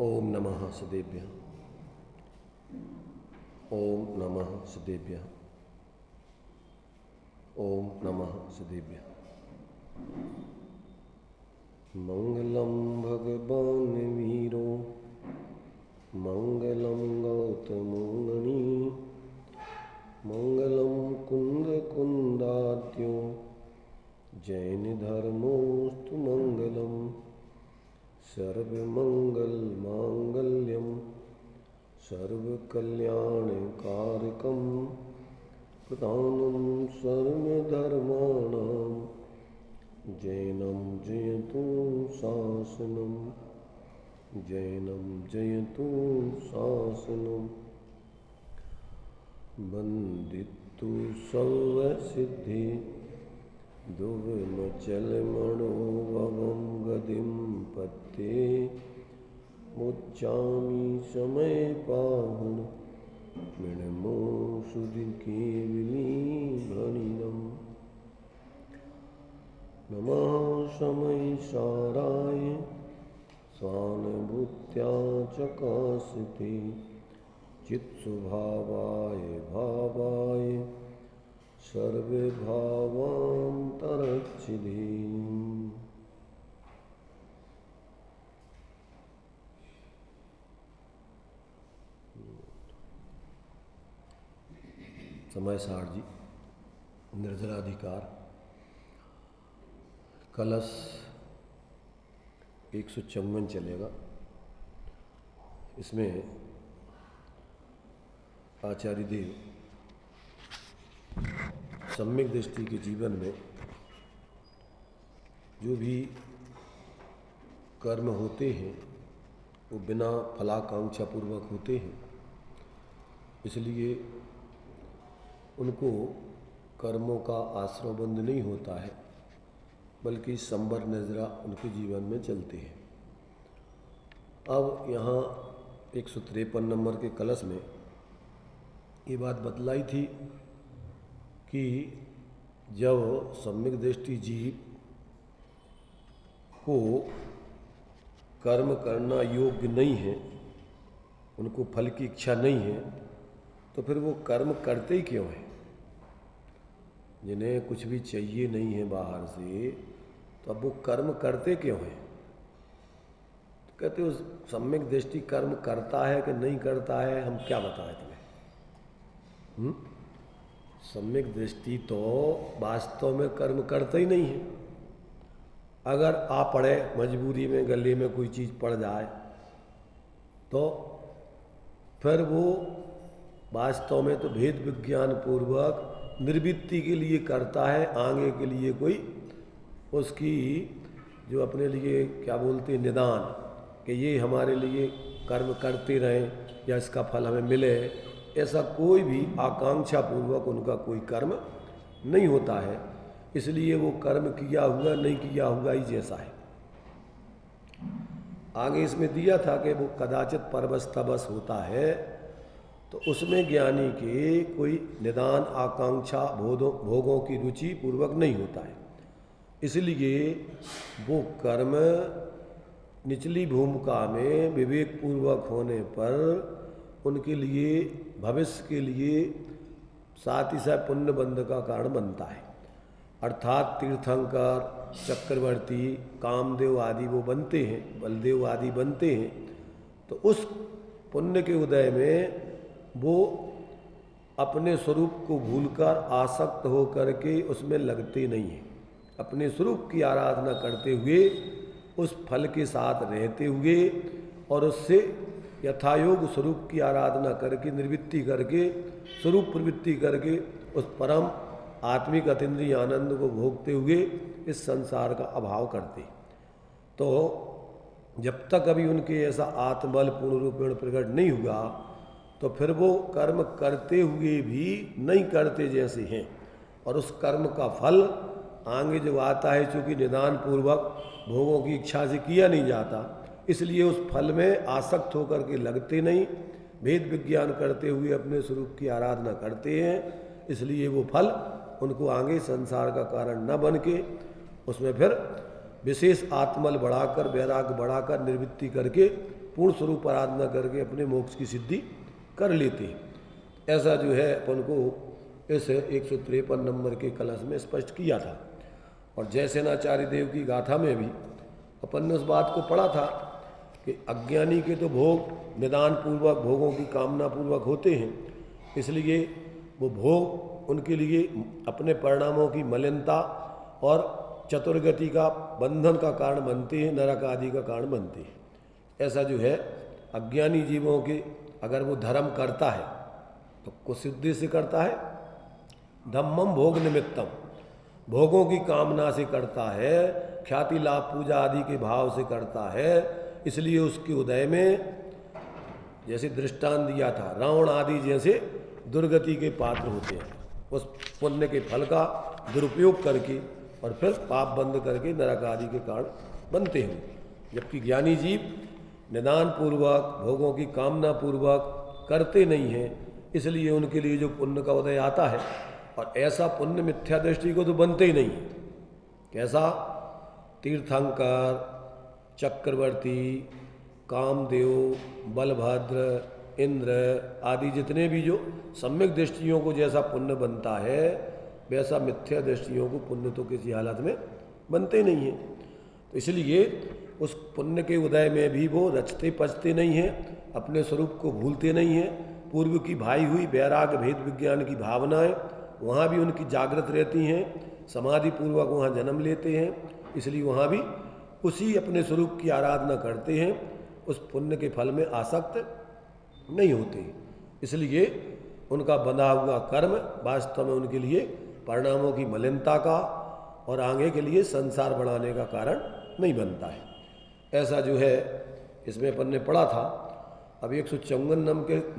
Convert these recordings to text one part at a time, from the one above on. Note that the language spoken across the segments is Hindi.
ओम नमः सदेभ्यः। ओम नमः सदेभ्यः। ओम नमः सदेभ्यः। मंगलम भगवान वीरो मंगलम गौतमो मुनि मंगलम कुंद कुंदाद्यो जैन धर्मोस्तु मंगलम सर्वमंगल मांगल्यम सर्वकल्याणकारकम प्रधानम सर्वधर्माणां जैनम जयतु शासनम जैनम जयतु शासनम वंदितु सर्वसिद्धि दुर्मचलमणोभवं गतिं पत्ते मुच्चामि समय पाहुन मृणमो सुधिकेवलीभणिनम् नमः समय साराय स्वानुभूत्या चकासिते चित्स्वभावाय भावाय सर्वे भावांतरच्छिदे। समय सार जी निर्जलाधिकार कलश 154 चलेगा। इसमें आचार्य देव सम्यक दृष्टि के जीवन में जो भी कर्म होते हैं वो बिना फलाकांक्षा पूर्वक होते हैं, इसलिए उनको कर्मों का आश्रयबंध नहीं होता है, बल्कि संबर नजरा उनके जीवन में चलते हैं। अब यहाँ 153 नंबर के कलश में ये बात बतलाई थी कि जब सम्यक दृष्टि जीव को कर्म करना योग्य नहीं है, उनको फल की इच्छा नहीं है, तो फिर वो कर्म करते ही क्यों हैं? जिन्हें कुछ भी चाहिए नहीं है बाहर से, तो अब वो कर्म करते क्यों हैं? तो कहते उस सम्यक दृष्टि कर्म करता है कि नहीं करता है, हम क्या बताएं तुम्हें? सम्यक दृष्टि तो वास्तव में कर्म करता ही नहीं है। अगर आ पड़े मजबूरी में, गले में कोई चीज़ पड़ जाए, तो फिर वो वास्तव में तो भेद विज्ञान पूर्वक निर्वृत्ति के लिए करता है, आगे के लिए कोई उसकी जो अपने लिए क्या बोलते हैं निदान, कि ये हमारे लिए कर्म करते रहें या इसका फल हमें मिले, ऐसा कोई भी आकांक्षा पूर्वक उनका कोई कर्म नहीं होता है। इसलिए वो कर्म किया हुआ नहीं किया हुआ ही जैसा है। आगे इसमें दिया था कि वो कदाचित परवस्तबस होता है, तो उसमें ज्ञानी के कोई निदान आकांक्षा भोगों की रुचि पूर्वक नहीं होता है। इसलिए वो कर्म निचली भूमिका में विवेक पूर्वक होने पर उनके लिए भविष्य के लिए साथ ही साथ पुण्य बंध का कारण बनता है। अर्थात तीर्थंकर, चक्रवर्ती, कामदेव आदि वो बनते हैं, बलदेव आदि बनते हैं, तो उस पुण्य के उदय में वो अपने स्वरूप को भूलकर आसक्त हो करके उसमें लगते नहीं हैं। अपने स्वरूप की आराधना करते हुए, उस फल के साथ रहते हुए और उससे यथायोग स्वरूप की आराधना करके, निर्वृत्ति करके, स्वरूप प्रवृत्ति करके उस परम आत्मिक अतीन्द्रिय आनंद को भोगते हुए इस संसार का अभाव करते। तो जब तक अभी उनके ऐसा आत्मबल पूर्ण रूपेण प्रकट नहीं हुआ, तो फिर वो कर्म करते हुए भी नहीं करते जैसे हैं, और उस कर्म का फल आगे जो आता है, चूँकि निदान पूर्वक भोगों की इच्छा से किया नहीं जाता, इसलिए उस फल में आसक्त होकर के लगते नहीं, भेद विज्ञान करते हुए अपने स्वरूप की आराधना करते हैं। इसलिए वो फल उनको आगे संसार का कारण न बन के उसमें फिर विशेष आत्मल बढ़ाकर, वैराग्य बढ़ाकर, निर्वृत्ति करके पूर्ण स्वरूप आराधना करके अपने मोक्ष की सिद्धि कर लेते हैं। ऐसा जो है अपन को इस 153 नंबर के कलश में स्पष्ट किया था। और जयसेनाचार्य देव की गाथा में भी अपन ने उस बात को पढ़ा था कि अज्ञानी के तो भोग निदान पूर्वक भोगों की कामना पूर्वक होते हैं, इसलिए वो भोग उनके लिए अपने परिणामों की मलिनता और चतुर्गति का बंधन का कारण बनते हैं, नरक आदि का कारण बनते हैं। ऐसा जो है अज्ञानी जीवों के अगर वो धर्म करता है तो कुछ उद्देश्य से करता है, धम्मम भोग निमित्तम, भोगों की कामना से करता है, ख्याति लाभ पूजा आदि के भाव से करता है, इसलिए उसके उदय में जैसे दृष्टांत दिया था रावण आदि जैसे दुर्गति के पात्र होते हैं, उस पुण्य के फल का दुरुपयोग करके और फिर पाप बंद करके नरक आदि के कारण बनते हैं। जबकि ज्ञानी जीव निदान पूर्वक भोगों की कामना पूर्वक करते नहीं हैं, इसलिए उनके लिए जो पुण्य का उदय आता है, और ऐसा पुण्य मिथ्या दृष्टि को तो बनते ही नहीं है। कैसा? तीर्थंकर, चक्रवर्ती, कामदेव, बलभद्र, इंद्र आदि जितने भी जो सम्यक दृष्टियों को जैसा पुण्य बनता है, वैसा मिथ्या दृष्टियों को पुण्य तो किसी हालत में बनते नहीं हैं। तो इसलिए उस पुण्य के उदय में भी वो रचते पचते नहीं हैं, अपने स्वरूप को भूलते नहीं हैं। पूर्व की भाई हुई वैराग्य भेद विज्ञान की भावनाएं वहाँ भी उनकी जागृत रहती हैं, समाधि पूर्वक वहाँ जन्म लेते हैं, इसलिए वहाँ भी उसी अपने स्वरूप की आराधना करते हैं, उस पुण्य के फल में आसक्त नहीं होते। इसलिए उनका बंधा हुआ कर्म वास्तव में उनके लिए परिणामों की मलिनता का और आगे के लिए संसार बढ़ाने का कारण नहीं बनता है। ऐसा जो है इसमें अपन ने पढ़ा था। अब 154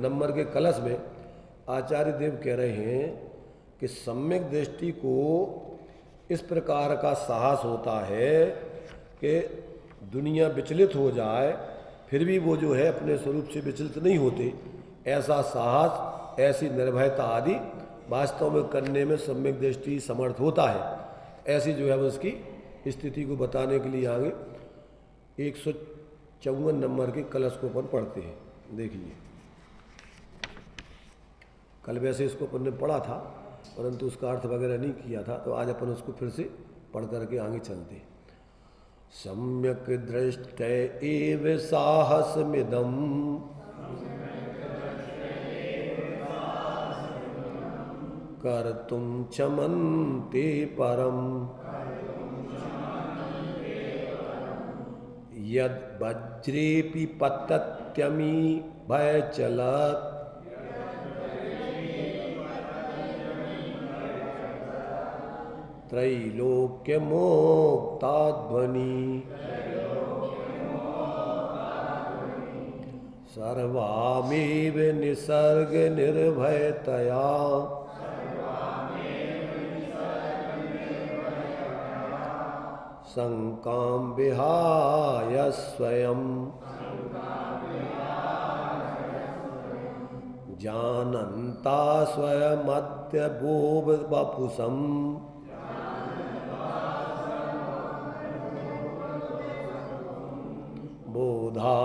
नंबर के कलश में आचार्य देव कह रहे हैं कि सम्यक दृष्टि को इस प्रकार का साहस होता है कि दुनिया विचलित हो जाए फिर भी वो जो है अपने स्वरूप से विचलित नहीं होते। ऐसा साहस, ऐसी निर्भयता आदि वास्तव में करने में सम्यक दृष्टि समर्थ होता है। ऐसी जो है उसकी स्थिति को बताने के लिए आगे 154 नंबर के कलश को अपन पढ़ते हैं। देखिए, कल वैसे इसको अपन ने पढ़ा था परंतु उसका अर्थ वगैरह नहीं किया था, तो आज अपन उसको फिर से पढ़ करके आगे चलते हैं। सम्यक दृष्ट एव साहसमिदं कर्तुं चमन्ते परम यद वज्रेपि पतत्यमी भयचलत् त्रैलोक्य मोक्ताध्वनि सर्वामेव निसर्ग निर्भयतया शंकां विहाय स्वयं जानन्ता स्वयमद्य बोध वपुषम्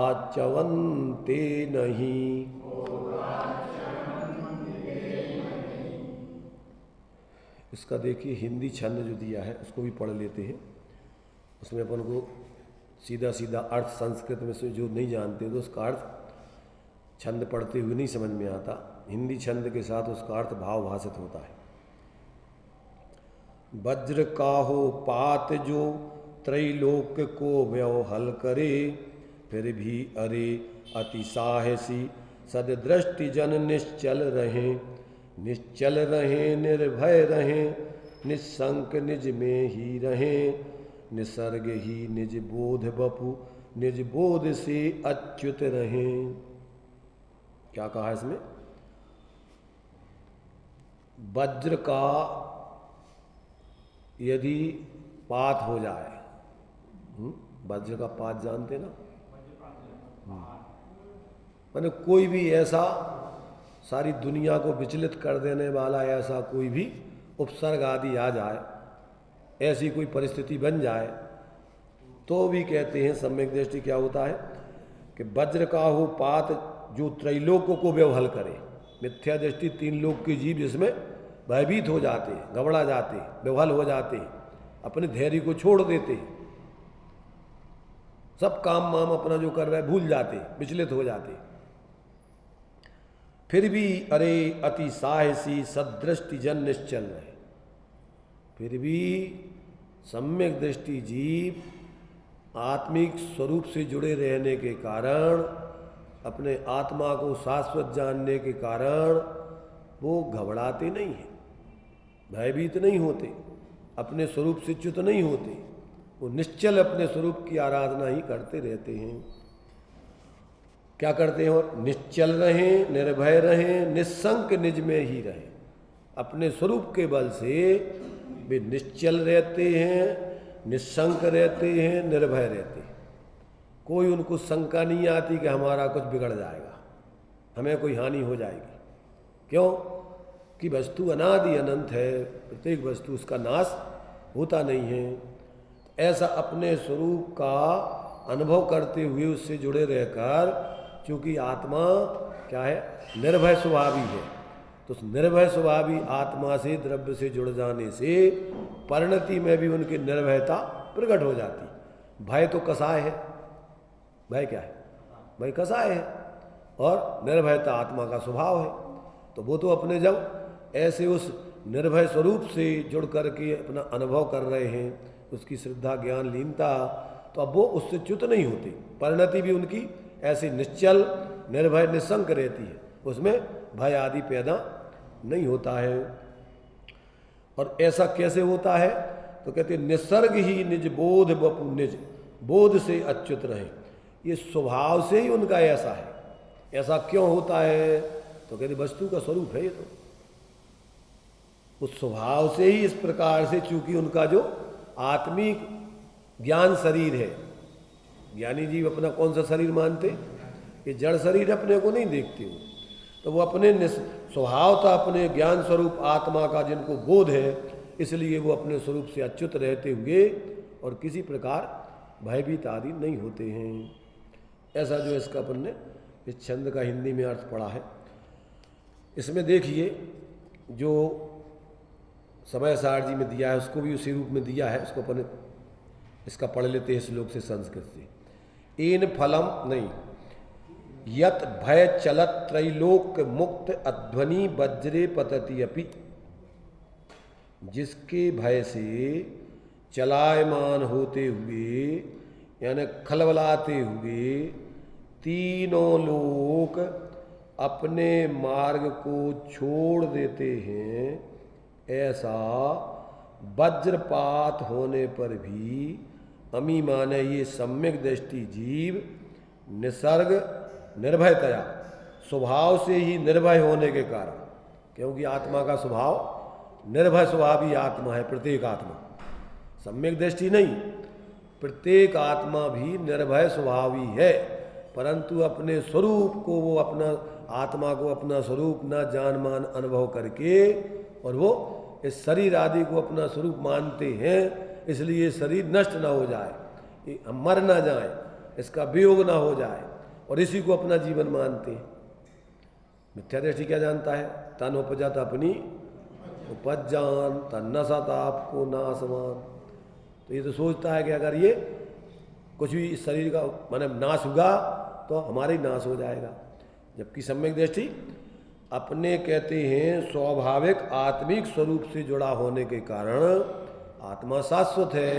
बोधाचवन्ते नहीं। इसका देखिए हिंदी छंद जो दिया है उसको भी पढ़ लेते हैं। उसमें अपन को सीधा सीधा अर्थ संस्कृत में से जो नहीं जानते तो उसका अर्थ छंद पढ़ते हुए नहीं समझ में आता। हिंदी छंद के साथ उसका अर्थ भाव भाषित होता है। वज्र काहो पात जो त्रैलोक को व्यवहल करे फिर भी अरे अति साहसी सददृष्टि जन निश्चल रहें निर्भय रहें निस्संक निज में ही रहें निसर्ग ही निज बोध बपु निज बोध से अच्युत रहें। क्या कहा इसमें? वज्र का यदि पात हो जाए, वज्र का पात जानते ना, माने कोई भी ऐसा सारी दुनिया को विचलित कर देने वाला ऐसा कोई भी उपसर्ग आदि आ जाए, ऐसी कोई परिस्थिति बन जाए, तो भी कहते हैं सम्यक दृष्टि क्या होता है कि वज्र का हो पात जो त्रैलोक को व्यवहल करे। मिथ्या दृष्टि 3 लोक के जीव जिसमें भयभीत हो जाते, घबरा जाते, व्यवहल हो जाते, अपने धैर्य को छोड़ देते, सब काम वाम अपना जो कर रहे भूल जाते, विचलित हो जाते। फिर भी अरे अति साहसी सदृष्टि जन निश्चल रहे, फिर भी सम्यक दृष्टि जीव आत्मिक स्वरूप से जुड़े रहने के कारण, अपने आत्मा को शाश्वत जानने के कारण वो घबराते नहीं हैं, भयभीत नहीं होते, अपने स्वरूप से च्युत नहीं होते, वो निश्चल अपने स्वरूप की आराधना ही करते रहते हैं। क्या करते हैं? और निश्चल रहें, निर्भय रहें, निस्संक निज में ही रहें। अपने स्वरूप के बल से वे निश्चल रहते हैं, निस्संक रहते हैं, निर्भय रहते हैं। कोई उनको शंका नहीं आती कि हमारा कुछ बिगड़ जाएगा, हमें कोई हानि हो जाएगी। क्यों? कि वस्तु अनादि अनंत है, प्रत्येक वस्तु उसका नाश होता नहीं है। ऐसा अपने स्वरूप का अनुभव करते हुए उससे जुड़े रहकर, क्योंकि आत्मा क्या है? निर्भय स्वभावी है, तो उस निर्भय स्वभावी आत्मा से द्रव्य से जुड़ जाने से परिणति में भी उनकी निर्भयता प्रकट हो जाती। भय तो कसाय है, भय क्या है? भय कसाय है, और निर्भयता आत्मा का स्वभाव है। तो वो तो अपने जब ऐसे उस निर्भय स्वरूप से जुड़ करके अपना अनुभव कर रहे हैं, उसकी श्रद्धा ज्ञान लीनता, तो अब वो उससे च्युत नहीं होती। परिणति भी उनकी ऐसी निश्चल निर्भय निस्संक रहती है, उसमें भय आदि पैदा नहीं होता है। और ऐसा कैसे होता है? तो कहते निसर्ग ही निज बोध बपु निज, बोध से अच्युत रहे। ये स्वभाव से ही उनका ऐसा है। ऐसा क्यों होता है? तो कहते वस्तु का स्वरूप है ये, तो उस स्वभाव से ही इस प्रकार से, चूंकि उनका जो आत्मिक ज्ञान शरीर है, ज्ञानी जीव अपना कौन सा शरीर मानते? ये जड़ शरीर अपने को नहीं देखते हो, तो वो अपने स्वभावता अपने ज्ञान स्वरूप आत्मा का जिनको बोध है, इसलिए वो अपने स्वरूप से अच्युत रहते हुए और किसी प्रकार भयभीत आदि नहीं होते हैं। ऐसा जो इसका अपन ने इस छंद का हिंदी में अर्थ पढ़ा है। इसमें देखिए जो समय सार जी में दिया है, उसको भी उसी रूप में दिया है, उसको अपन इसका पढ़ लेते हैं श्लोक से, संस्कृत से। एन फलम नहीं यत भय चलत त्रैलोक मुक्त अध्वनि वज्रे पतति अपि, जिसके भय से चलायमान होते हुए यानी खलबलाते हुए तीनों लोक अपने मार्ग को छोड़ देते हैं, ऐसा वज्रपात होने पर भी अमी माने ये सम्यक दृष्टि जीव निसर्ग निर्भयतया, स्वभाव से ही निर्भय होने के कारण, क्योंकि आत्मा का स्वभाव निर्भय स्वभावी आत्मा है। प्रत्येक आत्मा, सम्यक दृष्टि नहीं, प्रत्येक आत्मा भी निर्भय स्वभावी है, परंतु अपने स्वरूप को वो अपना आत्मा को अपना स्वरूप न जान मान अनुभव करके, और वो इस शरीर आदि को अपना स्वरूप मानते हैं, इसलिए शरीर नष्ट ना हो जाए, हम मर ना जाए, इसका वियोग ना हो जाए, और इसी को अपना जीवन मानते हैं। मिथ्या दृष्टि क्या जानता है? तन उपजत अपनी उपज जान, तन नसत आपको नासमान। तो ये तो सोचता है कि अगर ये कुछ भी इस शरीर का माने नाश हुआ तो हमारा ही नाश हो जाएगा, जबकि सम्यक दृष्टि अपने कहते हैं स्वाभाविक आत्मिक स्वरूप से जुड़ा होने के कारण आत्मा शाश्वत है,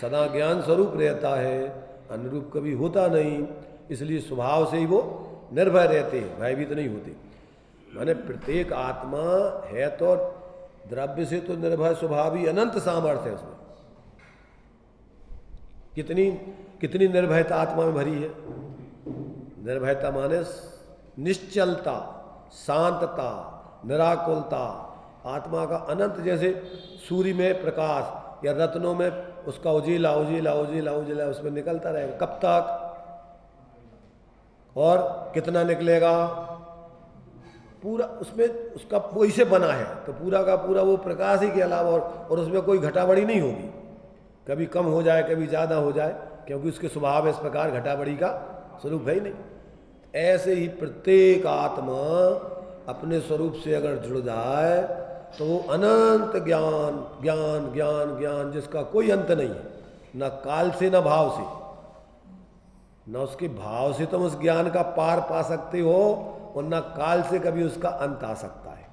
सदा ज्ञान स्वरूप रहता है, अनुरूप कभी होता नहीं, इसलिए स्वभाव से ही वो निर्भय रहते हैं, भयभीत नहीं होते। माने प्रत्येक आत्मा है तो द्रव्य से तो निर्भय स्वभावी अनंत सामर्थ्य है, उसमें कितनी कितनी निर्भयता आत्मा में भरी है। निर्भयता माने निश्चलता, शांतता, निराकुलता, आत्मा का अनंत, जैसे सूर्य में प्रकाश या रत्नों में उसका उजीला उजीला उजीला उजीला उसमें निकलता रहेगा, कब तक और कितना निकलेगा? पूरा उसमें उसका वही से बना है, तो पूरा का पूरा वो प्रकाश ही के अलावा और उसमें कोई घटाबड़ी नहीं होगी, कभी कम हो जाए कभी ज़्यादा हो जाए, क्योंकि उसके स्वभाव इस प्रकार घटाबड़ी का स्वरूप है ही नहीं। ऐसे ही प्रत्येक आत्मा अपने स्वरूप से अगर जुड़ जाए तो वो अनंत ज्ञान ज्ञान ज्ञान ज्ञान जिसका कोई अंत नहीं है, न काल से न भाव से, न उसके भाव से तुम उस ज्ञान का पार पा सकते हो और न काल से कभी उसका अंत आ सकता है।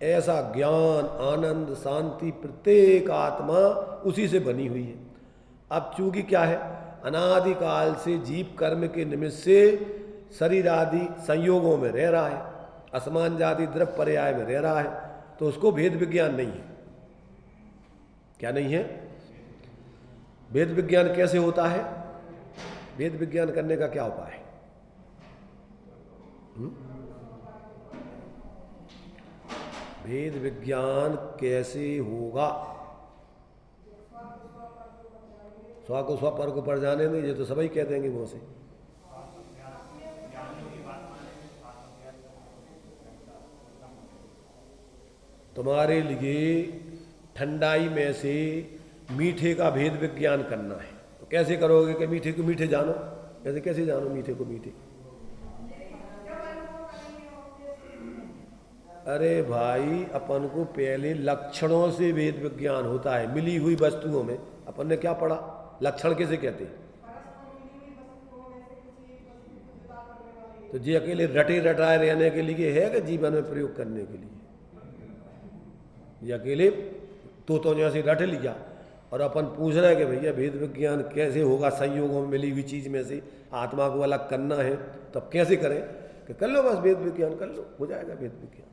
ऐसा ज्ञान आनंद शांति प्रत्येक आत्मा उसी से बनी हुई है। अब चूंकि क्या है, अनादिकाल से जीव कर्म के निमित्त से शरीर आदि संयोगों में रह रहा है, असमान जाति द्रव्य पर्याय में रह रहा है, तो उसको भेद विज्ञान नहीं है। क्या नहीं है? भेद विज्ञान कैसे होता है? भेद विज्ञान करने का क्या उपाय है? भेद विज्ञान कैसे होगा? स्व को स्व पर को पर जाने नहीं, ये तो सभी कह देंगे मुंह से। तुम्हारे लिए ठंडाई में से मीठे का भेद विज्ञान करना है, तो कैसे करोगे कि मीठे को मीठे जानो? ऐसे कैसे जानो मीठे को मीठे? अरे भाई, अपन को पहले लक्षणों से भेद विज्ञान होता है। मिली हुई वस्तुओं में अपन ने क्या पढ़ा? लक्षण किसे कहते हैं? तो जी अकेले रटे रटाए रहने के लिए है कि जीवन में प्रयोग करने के लिए? ये अकेले तो जैसे रट लिया और अपन पूछ रहे हैं कि भैया भेद विज्ञान कैसे होगा? संयोगों में मिली हुई चीज में से आत्मा को अलग करना है, तो अब कैसे करें? कि कर लो बस भेद विज्ञान कर लो, हो जाएगा भेद विज्ञान।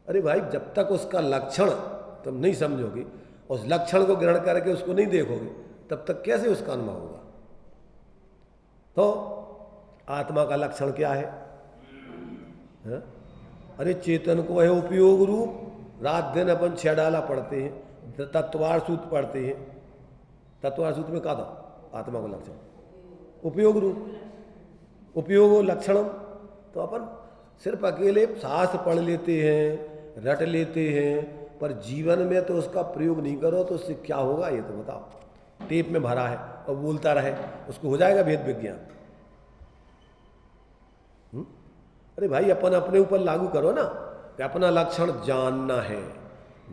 अरे भाई, जब तक उसका लक्षण तुम नहीं समझोगे, उस लक्षण को ग्रहण करके उसको नहीं देखोगे, तब तक कैसे उसका अनुभव होगा? तो आत्मा का लक्षण क्या है? हा? अरे चेतन को है उपयोग रूप। रात दिन अपन 6 डाला पढ़ते हैं, तत्वार सूत्र पढ़ते हैं। तत्वार सूत्र में कहा था आत्मा का लक्षण उपयोग रूप, उपयोग लक्षणम। तो अपन सिर्फ अकेले शास्त्र पढ़ लेते हैं, रट लेते हैं, पर जीवन में तो उसका प्रयोग नहीं करो तो उससे क्या होगा ये तो बताओ। टेप में भरा है और बोलता रहे, उसको हो जाएगा भेद विज्ञान? अरे भाई, अपन अपने ऊपर लागू करो ना कि अपना लक्षण जानना है,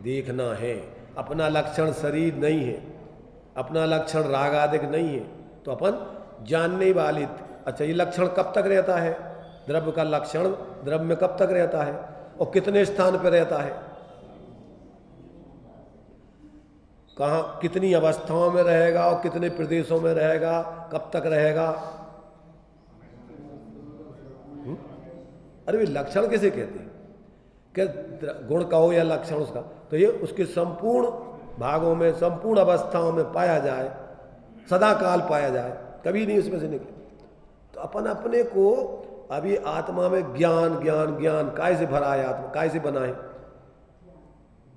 देखना है। अपना लक्षण शरीर नहीं है, अपना लक्षण राग आदिक नहीं है, तो अपन जानने वाले। अच्छा, ये लक्षण कब तक रहता है? द्रव्य का लक्षण द्रव्य में कब तक रहता है और कितने स्थान पर रहता है? कहाँ कितनी अवस्थाओं में रहेगा और कितने प्रदेशों में रहेगा, कब तक रहेगा? अरे वे लक्षण कैसे कहते हैं? क्या गुण कहो या लक्षण उसका? तो ये उसके संपूर्ण भागों में, संपूर्ण अवस्थाओं में पाया जाए, सदा काल पाया जाए, कभी नहीं उसमें से निकले। तो अपन अपने को अभी आत्मा में ज्ञान ज्ञान ज्ञान काय से भरा है? आत्मा काय से बना है?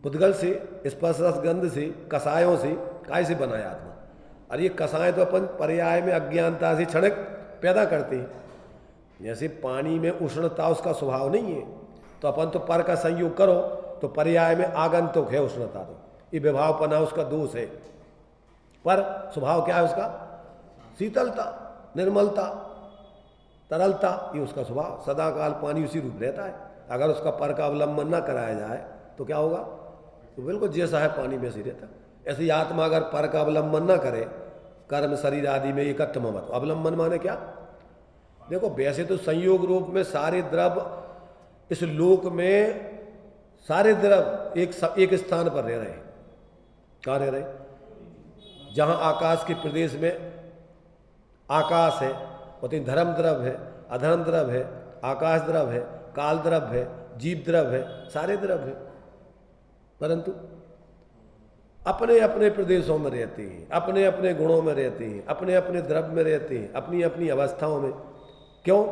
पुद्गल से, स्पर्श रस गंध से, कसायों से काय से बना है आत्मा? और ये कसाय तो अपन पर्याय में अज्ञानता से क्षणिक पैदा करते हैं। जैसे पानी में उष्णता उसका स्वभाव नहीं है, तो अपन तो पर का संयोग करो तो पर्याय में आगंतुक है उष्णता, तो ये विभावपना उसका दोष है। पर स्वभाव क्या है उसका? शीतलता, निर्मलता, तरलता, ये उसका स्वभाव। सदा काल पानी उसी रूप रहता है। अगर उसका पर का अवलंबन न कराया जाए तो क्या होगा? तो बिल्कुल जैसा है पानी में से रहता। ऐसे ही आत्मा अगर पर का अवलंबन न करे, कर्म शरीर आदि में एकत्व मत। अवलंबन माने क्या? देखो, वैसे तो संयोग रूप में सारे द्रव्य इस लोक में, सारे द्रव्य एक स्थान पर रह रहे हैं। कहाँ रह रहे? जहाँ आकाश के प्रदेश में आकाश है, उतनी धर्म द्रव्य है, अधर्म द्रव्य है, आकाश द्रव्य है, काल द्रव्य है, जीव द्रव्य है, सारे द्रव्य है। परंतु अपने अपने प्रदेशों में रहते हैं, अपने अपने गुणों में रहते हैं, अपने अपने द्रव्य में रहते हैं, अपनी अपनी अवस्थाओं में। क्यों?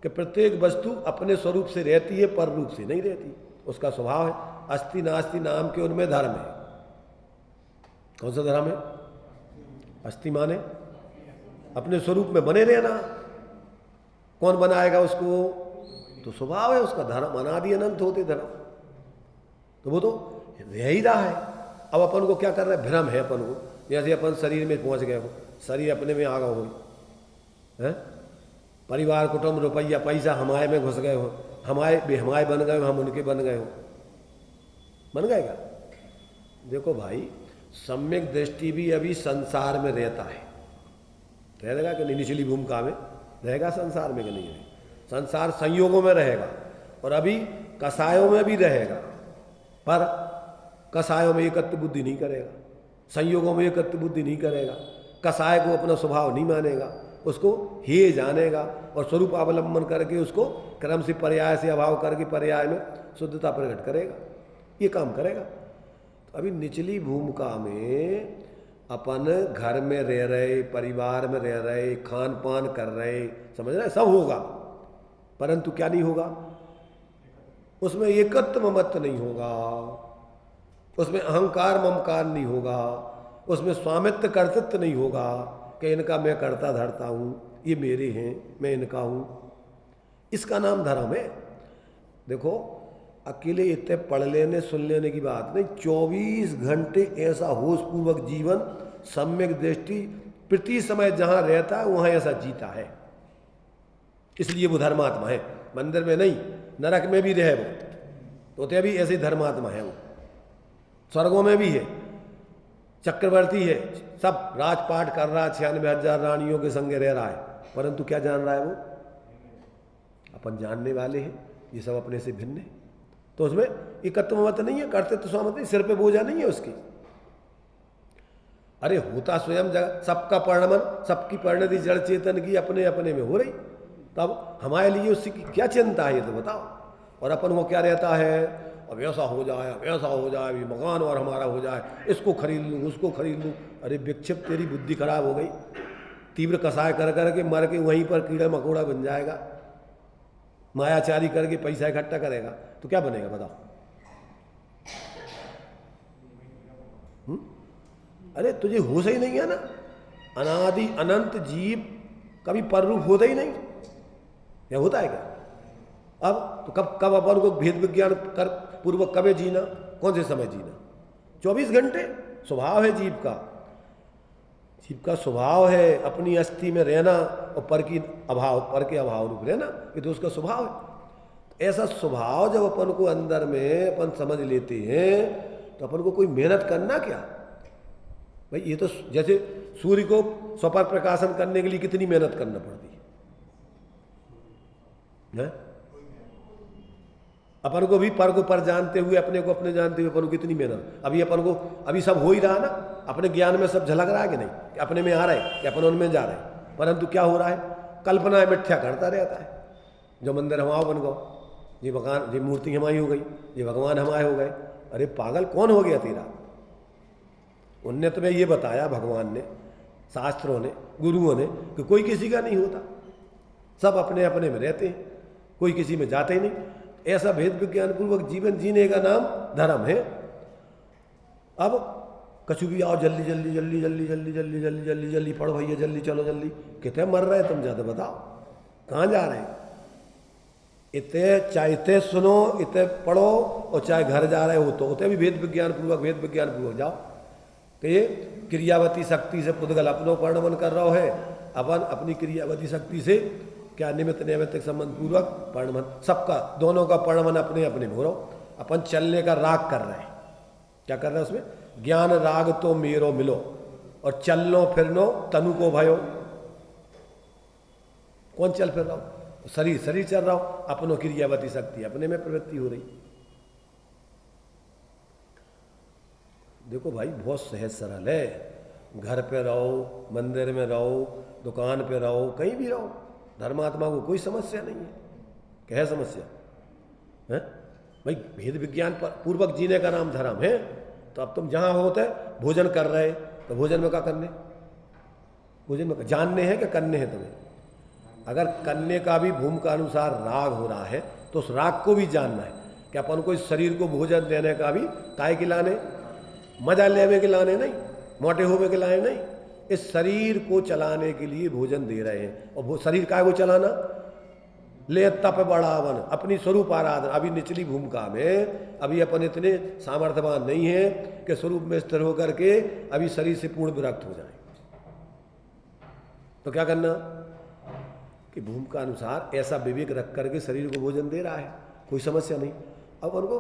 कि प्रत्येक वस्तु अपने स्वरूप से रहती है, पर रूप से नहीं रहती। उसका स्वभाव है। अस्ति नास्ति नाम के उनमें धर्म है। कौन सा धर्म है? अस्ति माने अपने स्वरूप में बने रहना। कौन बनाएगा उसको? तो स्वभाव है उसका, धर्म अनादि अनंत होते धर्म, तो वो तो रह ही रहा है। अब अपन को क्या कर रहा है? भ्रम है अपन को। जैसे अपन शरीर में पहुंच गए हो, शरीर अपने में आ गए हो हैं, परिवार कुटुंब रुपया पैसा हमारे में घुस गए हो, हमारे बन गए हो, हम उनके बन गए हो, बन गए क्या? देखो भाई, सम्यक दृष्टि भी अभी संसार में रहता है, रहेगा कि नहीं? निचली भूमिका में रहेगा संसार में कि नहीं रहेगा? संसार संयोगों में रहेगा और अभी कसायों में भी रहेगा, पर कसायों में एकत्व बुद्धि नहीं करेगा, संयोगों में एकत्व बुद्धि नहीं करेगा, कसाय को अपना स्वभाव नहीं मानेगा, उसको हे जानेगा और स्वरूप अवलंबन करके उसको क्रम से पर्याय से अभाव करके पर्याय में शुद्धता प्रकट करेगा, ये काम करेगा। तो अभी निचली भूमिका में अपन घर में रह रहे, परिवार में रह रहे, खान पान कर रहे, समझ रहे, सब होगा, परंतु क्या नहीं होगा? उसमें एकत्व ममत्व नहीं होगा, उसमें अहंकार ममकार नहीं होगा, उसमें स्वामित्व कर्तृत्व नहीं होगा कि इनका मैं करता धरता हूँ, ये मेरे हैं, मैं इनका हूँ। इसका नाम धर्म है। देखो, अकेले इतने पढ़ लेने सुन लेने की बात नहीं, 24 घंटे ऐसा होशपूर्वक जीवन, सम्यक दृष्टि प्रति समय जहाँ रहता है वहाँ ऐसा जीता है, इसलिए वो धर्मात्मा है। मंदिर में नहीं, नरक में भी रहे वो, तो भी ऐसे धर्मात्मा है वो, स्वर्गों में भी है, चक्रवर्ती है, सब राजपाट कर रहा है, 96,000 रानियों के संगे रह रहा है, परंतु क्या जान रहा है वो? अपन जानने वाले हैं, ये सब अपने से भिन्न है, तो उसमें एकत्व मत नहीं है, कर्तृत्व स्वामित्व नहीं, सिर पे बोझा नहीं है उसकी। अरे होता स्वयं जगत, सबका परिणमन, सबकी परिणति जड़ चेतन की अपने अपने में हो रही, तब हमारे लिए उसकी क्या चिंता है ये तो बताओ। और अपन को क्या रहता है, अब ऐसा हो जाए, अब ऐसा हो जाए, ये मकान और हमारा हो जाए, इसको खरीद लूँ, उसको खरीद लूँ। अरे विक्षिप्त, तेरी बुद्धि खराब हो गई, तीव्र कसाय कर करके मर के वहीं पर कीड़ा मकोड़ा बन जाएगा, मायाचारी करके पैसा इकट्ठा करेगा तो क्या बनेगा बताओ? अरे तुझे होश ही नहीं है ना, अनादि अनंत जीव कभी पररूप होता ही नहीं, या होता है क्या? अब तो कब अपन को भेद विज्ञान कर पूर्वक कब जीना, कौन से समय जीना? 24 घंटे स्वभाव है जीव का, जीव का स्वभाव है अपनी अस्थि में रहना और पर के अभाव रूप रहना, ये तो उसका स्वभाव है। ऐसा स्वभाव जब अपन को अंदर में अपन समझ लेते हैं तो अपन को कोई मेहनत करना क्या भाई? ये तो जैसे सूर्य को स्वपर प्रकाशन करने के लिए कितनी मेहनत करना पड़ती है? अपन को भी पर को पर जानते हुए, अपने को अपने जानते हुए अपन को कितनी मेहनत। अभी अपन को अभी सब हो ही रहा ना, अपने ज्ञान में सब झलक रहा है कि नहीं, कि अपने में आ रहा है कि अपन उनमें जा रहे हैं, परंतु क्या हो रहा है? कल्पना मिथ्या करता रहता है। जो मंदिर हमारा बन गो, ये भगवान, ये मूर्ति हमारी हो गई, ये भगवान हमारे हो गए। अरे पागल, कौन हो गया तेरा? उनने तुम्हें ये बताया, भगवान ने, शास्त्रों ने, गुरुओं ने, कि कोई किसी का नहीं होता, सब अपने अपने में रहते हैं, कोई किसी में जाते ही नहीं। ऐसा भेद विज्ञान पूर्वक जीवन जीने का नाम धर्म है। अब कछु भी आओ, जल्दी जल्दी जल्दी जल्दी जल्दी जल्दी जल्दी जल्दी जल्दी पढ़ो भैया, जल्दी चलो जल्दी। कितने मर रहे हैं तुम, ज्यादा बताओ कहाँ जा रहे हैं? इतने चाहे इतने सुनो, इतने पढ़ो, और चाहे घर जा रहे हो तो उतने भी भेद विज्ञान पूर्वक जाओ कि ये क्रियावती शक्ति से पुद्गल अपनो परिणमन कर रहा है, अपन अपनी क्रियावती शक्ति से क्या निमित्त नैमित्तिक संबंध पूर्वक परिणमन, सबका दोनों का परिणमन अपने अपने में हो रहा। अपन चलने का राग कर रहे हैं, क्या कर रहे हैं उसमें? ज्ञान राग तो मेरो मिलो, और चलनो फिरनो तनु को भयो। कौन चल फिर रहा हो? शरीर चल रहा हो, अपनो क्रियावती शक्ति अपने में प्रवृत्ति हो रही। देखो भाई, बहुत सहज सरल है। घर पे रहो, मंदिर में रहो, दुकान पे रहो, कहीं भी रहो, धर्मात्मा को कोई समस्या नहीं है। क्या है समस्या है भाई? भेद विज्ञान पर पूर्वक जीने का नाम धर्म है। तो अब तुम जहां होते भोजन कर रहे, तो भोजन में क्या करने? भोजन में जानने हैं क्या करने हैं तुम्हें? अगर करने का भी भूमिका अनुसार राग हो रहा है तो उस राग को भी जानना है कि अपन को इस शरीर को भोजन देने का भी काय के लाने, मजा लेने के लाने नहीं, मोटे होने के लाने नहीं, इस शरीर को चलाने के लिए भोजन दे रहे हैं। और वो शरीर काय को चलाना? ले तप बढ़ावन, अपनी स्वरूप आराधना। अभी निचली भूमिका में अभी अपन इतने सामर्थ्यवान नहीं है कि स्वरूप में स्थिर होकर के अभी शरीर से पूर्ण विरक्त हो जाए। तो क्या करना कि भूमि का अनुसार ऐसा विवेक रख करके शरीर को भोजन दे रहा है, कोई समस्या नहीं। अब उनको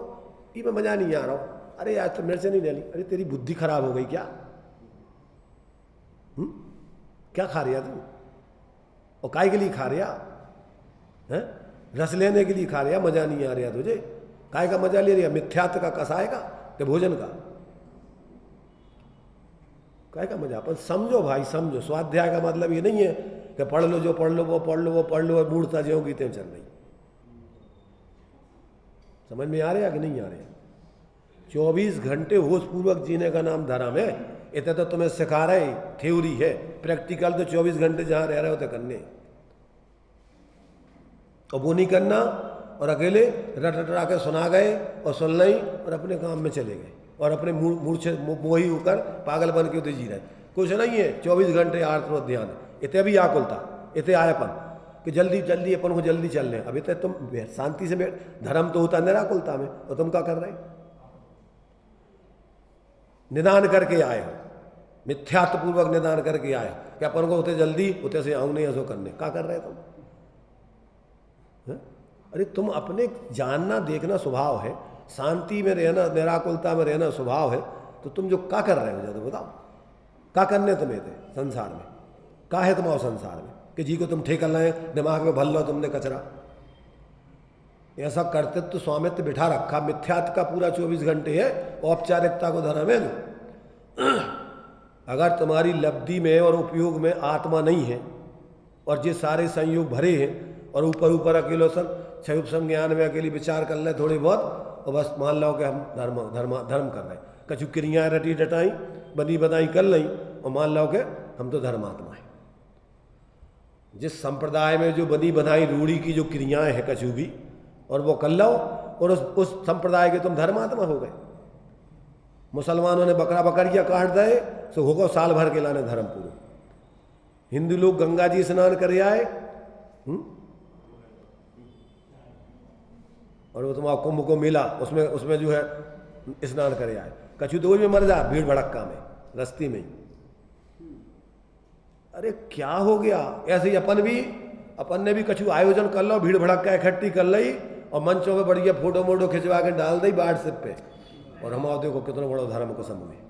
ये में मजा नहीं आ रहा हूँ, अरे यार तो मिर्च नहीं डाली, अरे तेरी बुद्धि खराब हो गई क्या? क्या खा रहा तू? और काय के लिए खा रहा है? रस लेने के लिए खा रहा, मजा नहीं आ रहा तुझे? काय का मजा ले रहा? मिथ्यात्व का, कसाय का, कि भोजन का? काय का मजा? अपन समझो भाई, समझो। स्वाध्याय का मतलब ये नहीं है कि पढ़ लो, जो पढ़ लो वो पढ़ लो, वो पढ़ लो और मूर्ता जो गीते चल रही। समझ में आ रहा कि नहीं आ रहा? 24 घंटे होशपूर्वक जीने का नाम धर्म है। इतना तो तुम्हें सिखा रहे, थ्योरी है। प्रैक्टिकल तो 24 घंटे जहां रह रहे होते करने, और वो नहीं करना, और अकेले रट रटा के सुना गए और सुन ली और अपने काम में चले गए और अपने मूर्छे मोही होकर पागल बन के उसे जी रहे। कुछ नहीं है, 24 घंटे आर्थ ध्यान। इतने भी आकुलता, इतने आयापन कि जल्दी जल्दी अपन को जल्दी चल रहे। अभी तक तुम शांति से बैठ, धर्म तो होता निराकुलता में, और तुम क्या कर रहे? निदान करके आए हो, मिथ्यात्वपूर्वक निदान करके आए कि अपन को होते जल्दी होते से आऊं नहीं ऐसो करने। क्या कर रहे तुम? अरे तुम अपने जानना देखना स्वभाव है, शांति में रहना, निराकुलता में रहना स्वभाव है, तो तुम जो क्या कर रहे हो जरा बताओ? क्या करने तुम्हें थे संसार में? क्या है तुम्हारे संसार में कि जी को तुम ठेकर लाए, दिमाग में भर लो तुमने कचरा? ऐसा कर्तृत्व तो स्वामित्व बिठा रखा, मिथ्यात्व का पूरा 24 घंटे है, औपचारिकता को धर्म है। अगर तुम्हारी लब्धि में और उपयोग में आत्मा नहीं है और ये सारे संयोग भरे हैं, और ऊपर ऊपर अकेलो क्षयुप संज्ञान में अकेली विचार कर ले थोड़ी बहुत, और बस मान लो कि हम धर्म कर रहे हैं, कछु क्रियाएं रटी डटाई बनी बनाई कर ली, और मान लो कि हम तो धर्मात्मा है। जिस संप्रदाय में जो बनी बनाई रूढ़ी की जो क्रियाएं हैं कछु भी, और वो कर लो, और उस संप्रदाय के तुम धर्मात्मा हो गए। मुसलमानों ने बकरा बकरिया काट दे तो होगा साल भर के लाने धर्म पूरे। हिंदू लोग गंगा जी स्नान कर आए, और वो तुम्हारा कुंभ को मिला, उसमें जो है स्नान कर आए, कछु तो में मर जा भीड़ भड़क्का में, रस्ती में ही। अरे क्या हो गया? ऐसे ही अपन ने भी कछु आयोजन कर लो, भीड़ भड़क्का इकट्ठी कर ली, और मंचों पे बढ़िया फोटो मोटो खिंचवा के डाल दी व्हाट्सएप पे, और हम देखो कितना बड़ा धर्म को समूह है।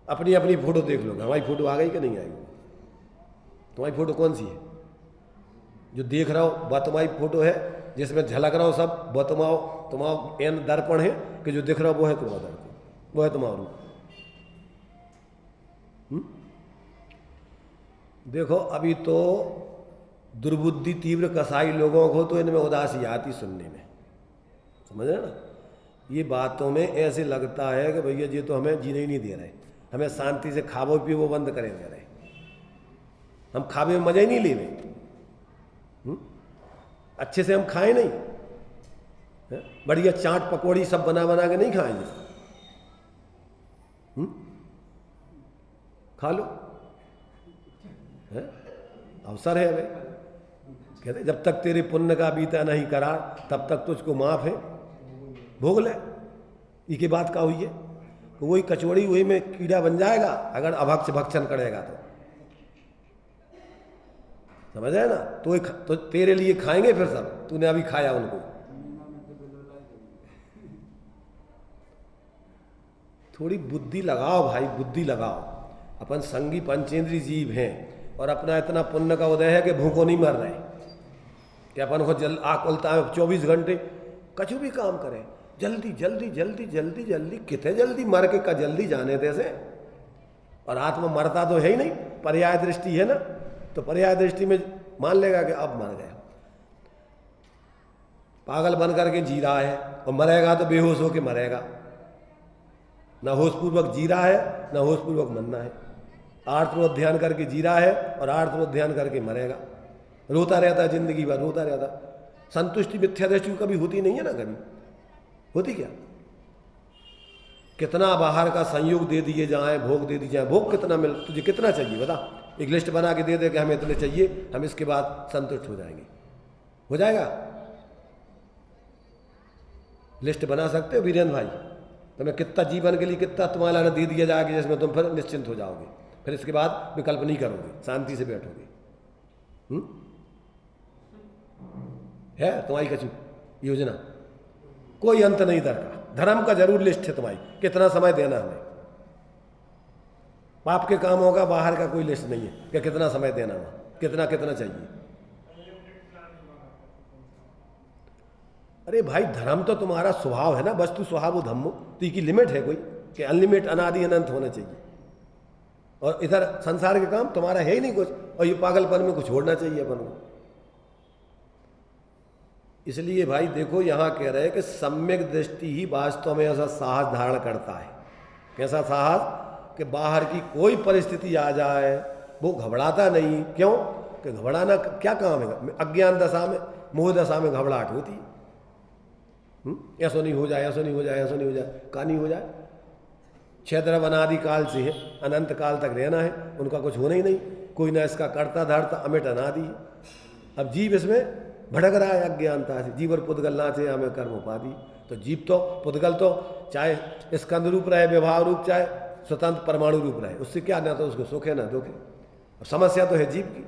अपनी अपनी फोटो देख लो, हमारी फोटो आ गई कि नहीं आई? तुम्हारी फोटो कौन सी है जो देख रहा हो? वह तुम्हारी फोटो है जिसमें झलक रहा हो सब, वह तुम्हारा एन दर्पण है कि जो दिख रहा हो वो है तुम्हारा दर्पण, वो है तुम्हारा रूप। देखो अभी तो दुर्बुद्धि तीव्र कसाई लोगों को तो इनमें उदासी आती सुनने में, समझ रहे ना? ये बातों में ऐसे लगता है कि भैया जी तो हमें जीने ही नहीं दे रहे, हमें शांति से खावो पीवो बंद करें दे रहे, हम खावे में मजा ही नहीं ले रहे, अच्छे से हम खाए नहीं, बढ़िया चाट पकौड़ी सब बना बना के नहीं खाएंगे, खा लो, अवसर है हमें। कहते जब तक तेरे पुण्य का बीता नहीं करा तब तक तुझको माफ है, भोग ले। ये की बात का हुई है, तो वही कचौड़ी वही में कीड़ा बन जाएगा अगर अभक्ष भक्षण करेगा तो, समझ है ना? तो तेरे लिए खाएंगे फिर सब, तूने अभी खाया उनको। थोड़ी बुद्धि लगाओ भाई, बुद्धि लगाओ। अपन संगी पंचेंद्री जीव हैं और अपना इतना पुण्य का उदय है कि भूखों नहीं मर रहे, कि अपन को आकुलता है 24 घंटे कछु भी काम करें, जल्दी जल्दी जल्दी जल्दी जल्दी, कितने जल्दी मर के का जल्दी जाने दे से। और आत्मा मरता तो है ही नहीं, पर्याय दृष्टि है ना, तो पर्याय दृष्टि में मान लेगा कि अब मर गया, पागल बन करके जी रहा है, और मरेगा तो बेहोश होके मरेगा, ना होशपूर्वक जी रहा है ना होशपूर्वक मरना है, आर्तरोध ध्यान करके जी रहा है और आर्तरोध ध्यान करके मरेगा, रोता रहता जिंदगी भर रोता रहता। संतुष्टि मिथ्या दृष्टि कभी होती नहीं है ना, कभी होती क्या? कितना बाहर का संयोग दे दिए जाए, भोग दे दिए जाए, भोग कितना मिल, तुझे कितना चाहिए बता? एक लिस्ट बना के दे दे कि हमें इतने चाहिए, हम इसके बाद संतुष्ट हो जाएंगे, हो जाएगा? लिस्ट बना सकते हो वीरेंद्र भाई? तुम्हें कितना जीवन के लिए कितना तुम्हारा दे दिया जाएगा जिसमें तुम फिर निश्चिंत हो जाओगे? फिर इसके बाद विकल्प नहीं करोगे, शांति से बैठोगे। है तुम्हारी कछु योजना? कोई अंत नहीं दर का। धर्म का जरूर लिस्ट है तुम्हारी, कितना समय देना हमें। बाप के काम होगा, बाहर का कोई लिस्ट नहीं है कि कितना समय देना वहां, कितना कितना चाहिए। अरे भाई धर्म तो तुम्हारा स्वभाव है ना, वस्तु स्वभाव धम्मो, तो की लिमिट है कोई कि अनलिमिट अनादि अनंत होना चाहिए। और इधर संसार के काम तुम्हारा है ही नहीं कुछ, और ये पागलपन में कुछ छोड़ना चाहिए अपन को। इसलिए भाई देखो यहां कह रहे हैं कि सम्यक दृष्टि ही वास्तव में ऐसा साहस धारण करता है। कैसा साहस? कि बाहर की कोई परिस्थिति आ जाए वो घबराता नहीं। क्यों? कि घबराना क्या काम है? अज्ञान दशा में, मोह दशा में घबराहट होती है। ऐसा नहीं हो जाए, ऐसा नहीं हो जाए, ऐसा नहीं हो जाए, का नहीं हो जाए। क्षेत्र अनादि काल से है, अनंत काल तक रहना है, उनका कुछ होना ही नहीं। कोई ना इसका करता धरता, अमिट अनादि है। अब जीव इसमें भटक रहा है अज्ञानता से। जीव और पुद्गल ना से हमें कर्म उपाधि। तो जीव तो पुद्गल तो चाहे स्कंद रूप रहे, व्यवहार रूप, चाहे स्वतंत्र परमाणु रूप रहे, उससे क्या, ना तो उसको सुख है ना दुख है। अब समस्या तो है जीव की।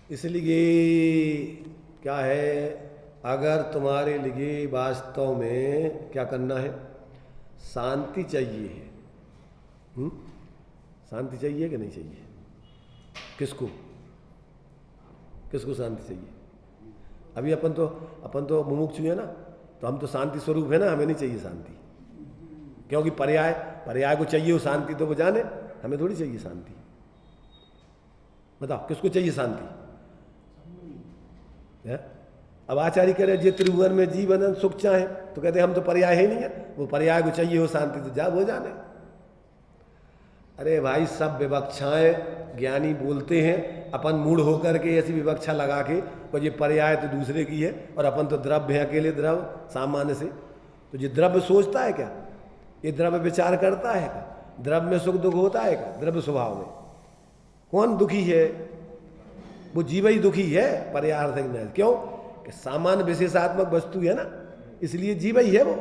इसलिए क्या है, अगर तुम्हारे लिए वास्तव में क्या करना है, शांति चाहिए है। शांति चाहिए कि नहीं चाहिए? किसको किसको शांति चाहिए? अभी अपन तो मुमुक्षु है ना, तो हम तो शांति स्वरूप है ना, हमें नहीं चाहिए शांति। क्योंकि पर्याय को चाहिए वो शांति, तो वो जाने, हमें थोड़ी चाहिए शांति। बताओ किसको चाहिए शांति? है? अब आचार्य कह रहे जे त्रिभुवन में जीवन सुख चाहे, तो कहते हम तो पर्याय है नहीं है, वो पर्याय को चाहिए हो शांति, तो जा वो जाने। अरे भाई सब विवक्षाएं ज्ञानी बोलते हैं, अपन मूढ़ होकर के ऐसी विवक्षा लगा के, और ये पर्याय तो दूसरे की है, और अपन तो द्रव्य है, अकेले द्रव्य सामान्य से। तो ये द्रव्य सोचता है क्या? ये द्रव्य विचार करता है क्या? द्रव्य में सुख दुख होता है क्या? द्रव्य स्वभाव में कौन दुखी है? वो जीव ही दुखी है पर्यार्थक नहीं। क्यों? कि सामान्य विशेषात्मक वस्तु है ना, इसलिए जीव ही है वो।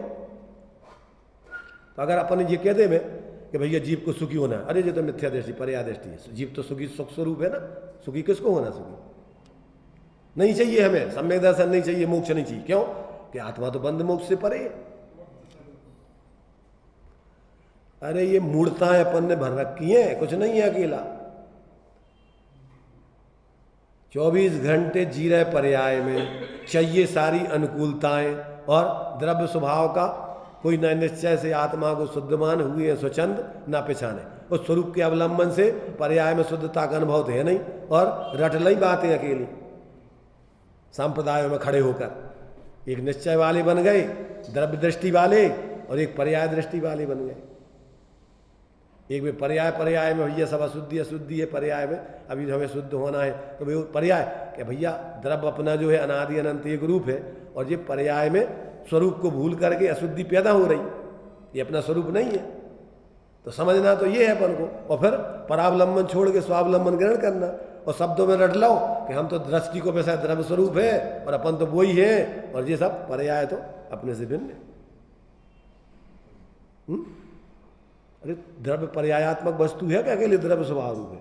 तो अगर अपन ये कह दे में कि भैया जीव को सुखी होना है, अरे ये तो मिथ्या दृष्टि, पर्याय दृष्टि है। जीव तो सुखी सुख स्वरूप है ना। सुखी किसको होना? सुखी नहीं चाहिए हमें, सम्यक दर्शन नहीं चाहिए, मोक्ष नहीं चाहिए। क्यों? कि आत्मा तो बंद मोक्ष से परे है। अरे ये मूर्ताएं अपन ने भर रखी हैं, कुछ नहीं है अकेला। 24 घंटे जी रहे पर्याय में, चाहिए सारी अनुकूलताएं, और द्रव्य स्वभाव का कोई न निश्चय से आत्मा को शुद्धमान हुए हैं स्वच्छंद ना पिछाने। उस स्वरूप के अवलंबन से पर्याय में शुद्धता का अनुभव तो है नहीं, और रट ली बातें अकेली संप्रदायों में खड़े होकर। एक निश्चय वाले बन गए द्रव्य दृष्टि वाले, और एक पर्याय दृष्टि वाले बन गए। एक में पर्याय में भैया सब अशुद्धि है पर्याय में, अभी हमें शुद्ध होना है, तो भाई पर्याय कि भैया द्रव्य अपना जो है अनादि अनंत एक रूप है, और ये पर्याय में स्वरूप को भूल करके अशुद्धि पैदा हो रही, ये अपना स्वरूप नहीं है। तो समझना तो ये है अपन को, और फिर परावलंबन छोड़ के स्वावलंबन ग्रहण करना, और शब्दों में रट लो कि हम तो दृष्टि को वैसा द्रव्य स्वरूप है, और अपन तो वही है, और ये सब पर्याय तो अपने से भिन्न है। अरे द्रव्य पर्यायात्मक वस्तु है क्या अकेले द्रव्य स्वभाव रूप है?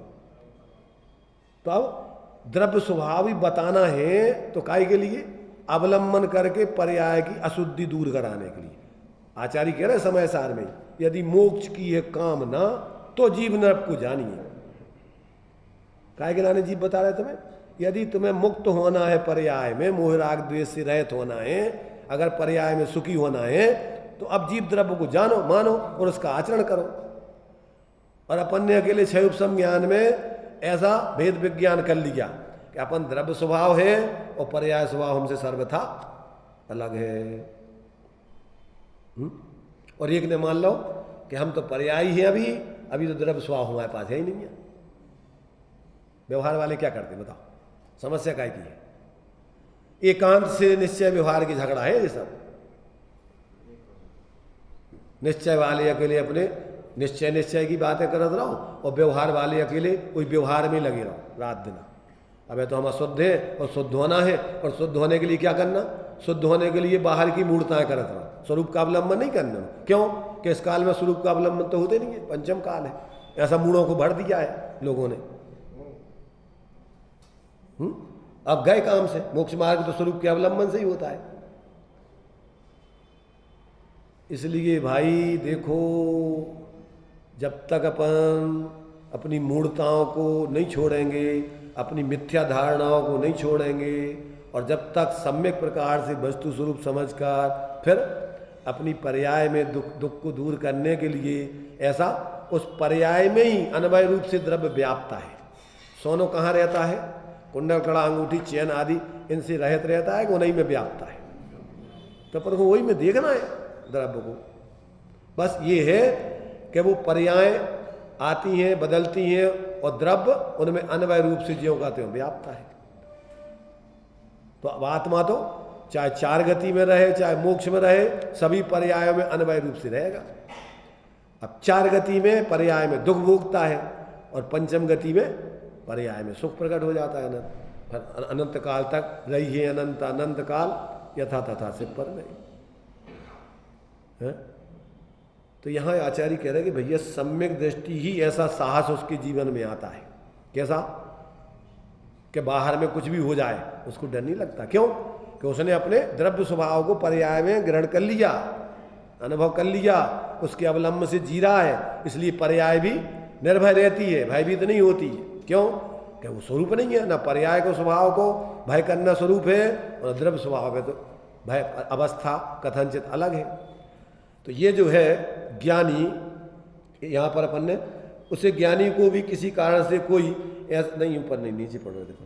तो अब द्रव्य स्वभाव ही बताना है, तो काय के लिए? अवलंबन करके पर्याय की अशुद्धि दूर कराने के लिए। आचार्य कह रहे समय सार में, यदि मोक्ष की है कामना तो जीव नरक को जानिए। काय के लाने जीव बता रहे तुम्हें? यदि तुम्हें मुक्त होना है पर्याय में, मोह राग द्वेष से रहित होना है, अगर पर्याय में सुखी होना है, तो अब जीव द्रव्य को जानो, मानो, और उसका आचरण करो। और अपन ने अकेले क्षय उपशम ज्ञान में ऐसा भेद विज्ञान कर लिया कि अपन द्रव्य स्वभाव है और पर्याय स्वभाव हमसे सर्वथा अलग है। और एक ने मान लो कि हम तो पर्याय ही हैं, अभी तो द्रव्य स्वभाव हमारे पास है ही नहीं है। व्यवहार वाले क्या करते बताओ? समस्या काय की है? एकांत से निश्चय व्यवहार की झगड़ा है ये सब। निश्चय वाले अकेले अपने निश्चय की बातें करत रहो, और व्यवहार वाले अकेले कोई व्यवहार में लगे रहो रात दिन। अबे तो हम अशुद्ध है और शुद्ध होना है, और शुद्ध होने के लिए क्या करना? शुद्ध होने के लिए बाहर की मूर्ताएं करत रहो, स्वरूप का अवलंबन नहीं करना। क्यों कि इस काल में स्वरूप का अवलंबन तो होते नहीं है, पंचम काल है। ऐसा मूढ़ों को भर दिया है लोगों ने। अब गए काम से, मोक्ष मार्ग तो स्वरूप के अवलंबन से ही होता है। इसलिए भाई देखो, जब तक अपन अपनी मूर्ताओं को नहीं छोड़ेंगे, अपनी मिथ्या धारणाओं को नहीं छोड़ेंगे, और जब तक सम्यक प्रकार से वस्तु स्वरूप समझकर फिर अपनी पर्याय में दुख को दूर करने के लिए ऐसा उस पर्याय में ही अनवय रूप से द्रव्य व्याप्ता है। सोनो कहाँ रहता है? कुंडल, कड़ा, अंगूठी, चैन आदि इनसे रहित रहता है कि उन्हीं में व्याप्ता है। तो अपन को वही में देखना है द्रव्य को। बस ये है कि वो पर्याय आती हैं, बदलती हैं, और द्रव्य उनमें अनवय रूप से ज्यों का त्यों व्याप्ता है। तो अब आत्मा तो चाहे चार गति में रहे, चाहे मोक्ष में रहे, सभी पर्यायों में अनवय रूप से रहेगा। अब चार गति में पर्याय में दुख भोगता है, और पंचम गति में पर्याय में सुख प्रकट हो जाता है। अनंत अनंत काल तक रही है, अनंत अनंत काल यथा तथा से पर नहीं है। तो यहाँ आचार्य कह रहे हैं कि भैया सम्यक दृष्टि ही ऐसा साहस उसके जीवन में आता है। कैसा? कि बाहर में कुछ भी हो जाए उसको डर नहीं लगता। क्यों? कि उसने अपने द्रव्य स्वभाव को पर्याय में ग्रहण कर लिया, अनुभव कर लिया, उसके अवलंबन से जी रहा है। इसलिए पर्याय भी निर्भय रहती है, भयभीत नहीं होती है। क्यों? कि वो स्वरूप नहीं है ना। पर्याय को स्वभाव को भय करना स्वरूप है, और द्रव्य स्वभाव है तो भय अवस्था कथनचित अलग है। तो ये जो है ज्ञानी, यहाँ पर अपन ने उसे ज्ञानी को भी किसी कारण से कोई ऐसा नहीं, ऊपर नहीं नीचे पढ़ रहे देखो,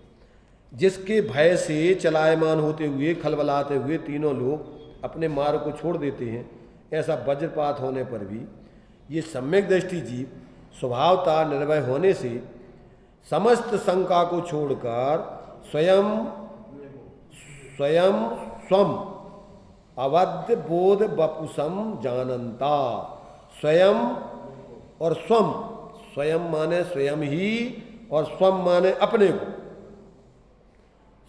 जिसके भय से चलायमान होते हुए खलबलाते हुए तीनों लोग अपने मार्ग को छोड़ देते हैं, ऐसा वज्रपात होने पर भी ये सम्यक दृष्टि जीव स्वभावता निर्भय होने से समस्त शंका को छोड़कर स्वयं स्वम अवध्य बोध बपुसम जानंता। स्वयं और स्वम, स्वयं माने स्वयं ही, और स्वम माने अपने को।